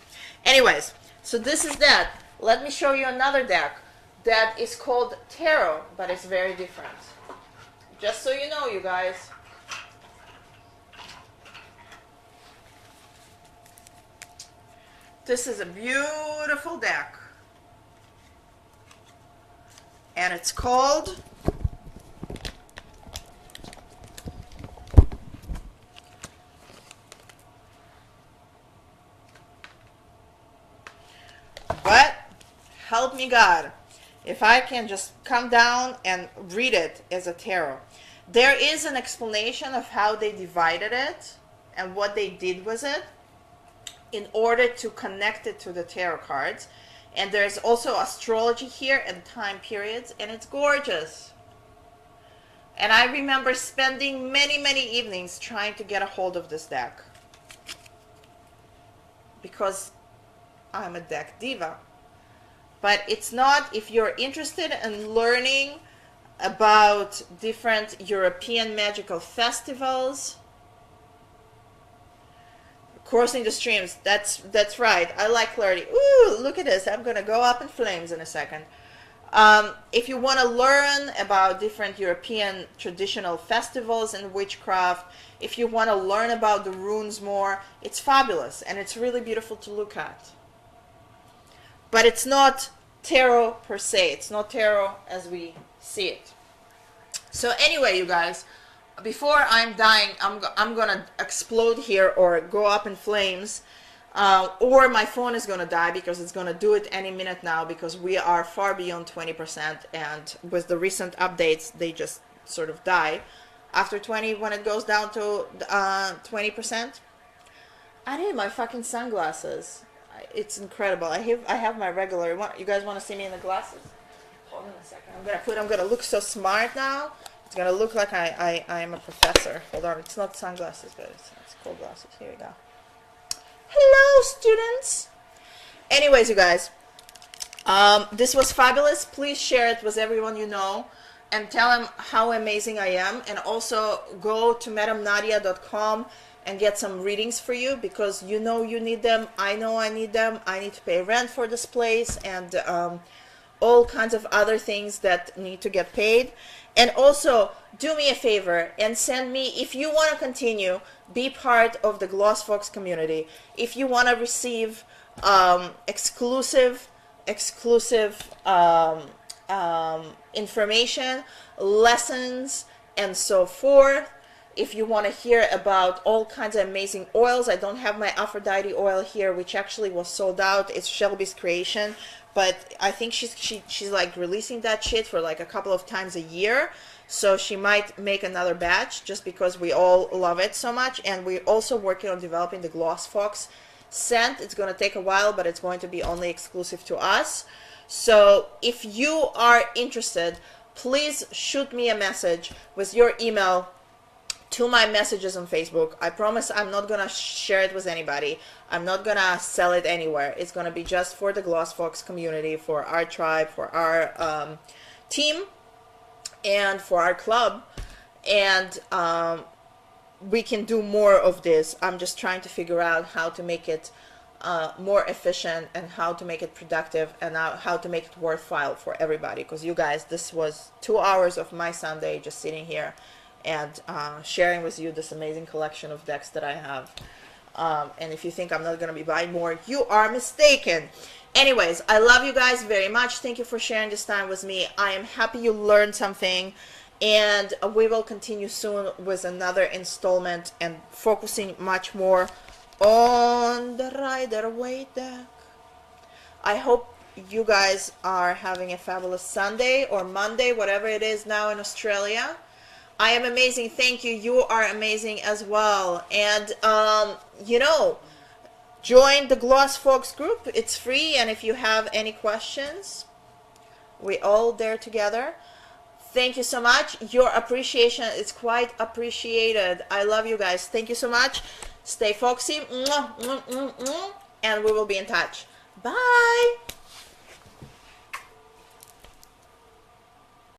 Anyways, so this is that. Let me show you another deck that is called Tarot, but it's very different. Just so you know, you guys. This is a beautiful deck. And it's called But help me God, if I can just come down and read it as a tarot. There is an explanation of how they divided it and what they did with it in order to connect it to the tarot cards. And there's also astrology here and time periods, and it's gorgeous. And I remember spending many, many evenings trying to get a hold of this deck, because I'm a deck diva. But it's not, if you're interested in learning about different European magical festivals, Crossing the Streams, that's right. I like clarity. Ooh, look at this. I'm going to go up in flames in a second. If you want to learn about different European traditional festivals and witchcraft, if you want to learn about the runes more, it's fabulous and it's really beautiful to look at. But it's not tarot per se. It's not tarot as we see it. So anyway, you guys, before I'm dying, I'm gonna explode here or go up in flames, or my phone is gonna die, because it's gonna do it any minute now, because we are far beyond 20%, and with the recent updates they just sort of die after 20 when it goes down to 20%. I need my fucking sunglasses. It's incredible. I have my regular. You guys want to see me in the glasses? Hold on a second. I'm gonna look so smart now. It's gonna look like I am a professor. Hold on, it's not sunglasses, but it's cool glasses. Here we go. Hello, students. Anyways, you guys, this was fabulous. Please share it with everyone you know, and tell them how amazing I am. And also go to madamnadia.com and get some readings for you, because you know you need them. I know I need them. I need to pay rent for this place, and all kinds of other things that need to get paid. And also, do me a favor and send me, if you want to continue, be part of the GlossFox community. If you want to receive exclusive information, lessons, and so forth. If you want to hear about all kinds of amazing oils, I don't have my Aphrodite oil here, which actually was sold out. It's Shelby's creation, but I think she's like releasing that shit for like a couple of times a year. So she might make another batch just because we all love it so much. And we're also working on developing the GlossFox scent. It's going to take a while, but it's going to be only exclusive to us. So if you are interested, please shoot me a message with your email to my messages on Facebook. I promise I'm not gonna share it with anybody. I'm not gonna sell it anywhere. It's gonna be just for the GlossFox community, for our tribe, for our team, and for our club. And we can do more of this. I'm just trying to figure out how to make it more efficient and how to make it productive and how to make it worthwhile for everybody. Because you guys, this was 2 hours of my Sunday just sitting here and sharing with you this amazing collection of decks that I have. And if you think I'm not going to be buying more, you are mistaken. Anyways, I love you guys very much. Thank you for sharing this time with me. I am happy you learned something. And we will continue soon with another installment and focusing much more on the Rider-Waite deck. I hope you guys are having a fabulous Sunday or Monday, whatever it is now in Australia. I am amazing. Thank you. You are amazing as well. And, you know, join the GlossFox group. It's free. And if you have any questions, we all there together. Thank you so much. Your appreciation is quite appreciated. I love you guys. Thank you so much. Stay foxy. And we will be in touch. Bye.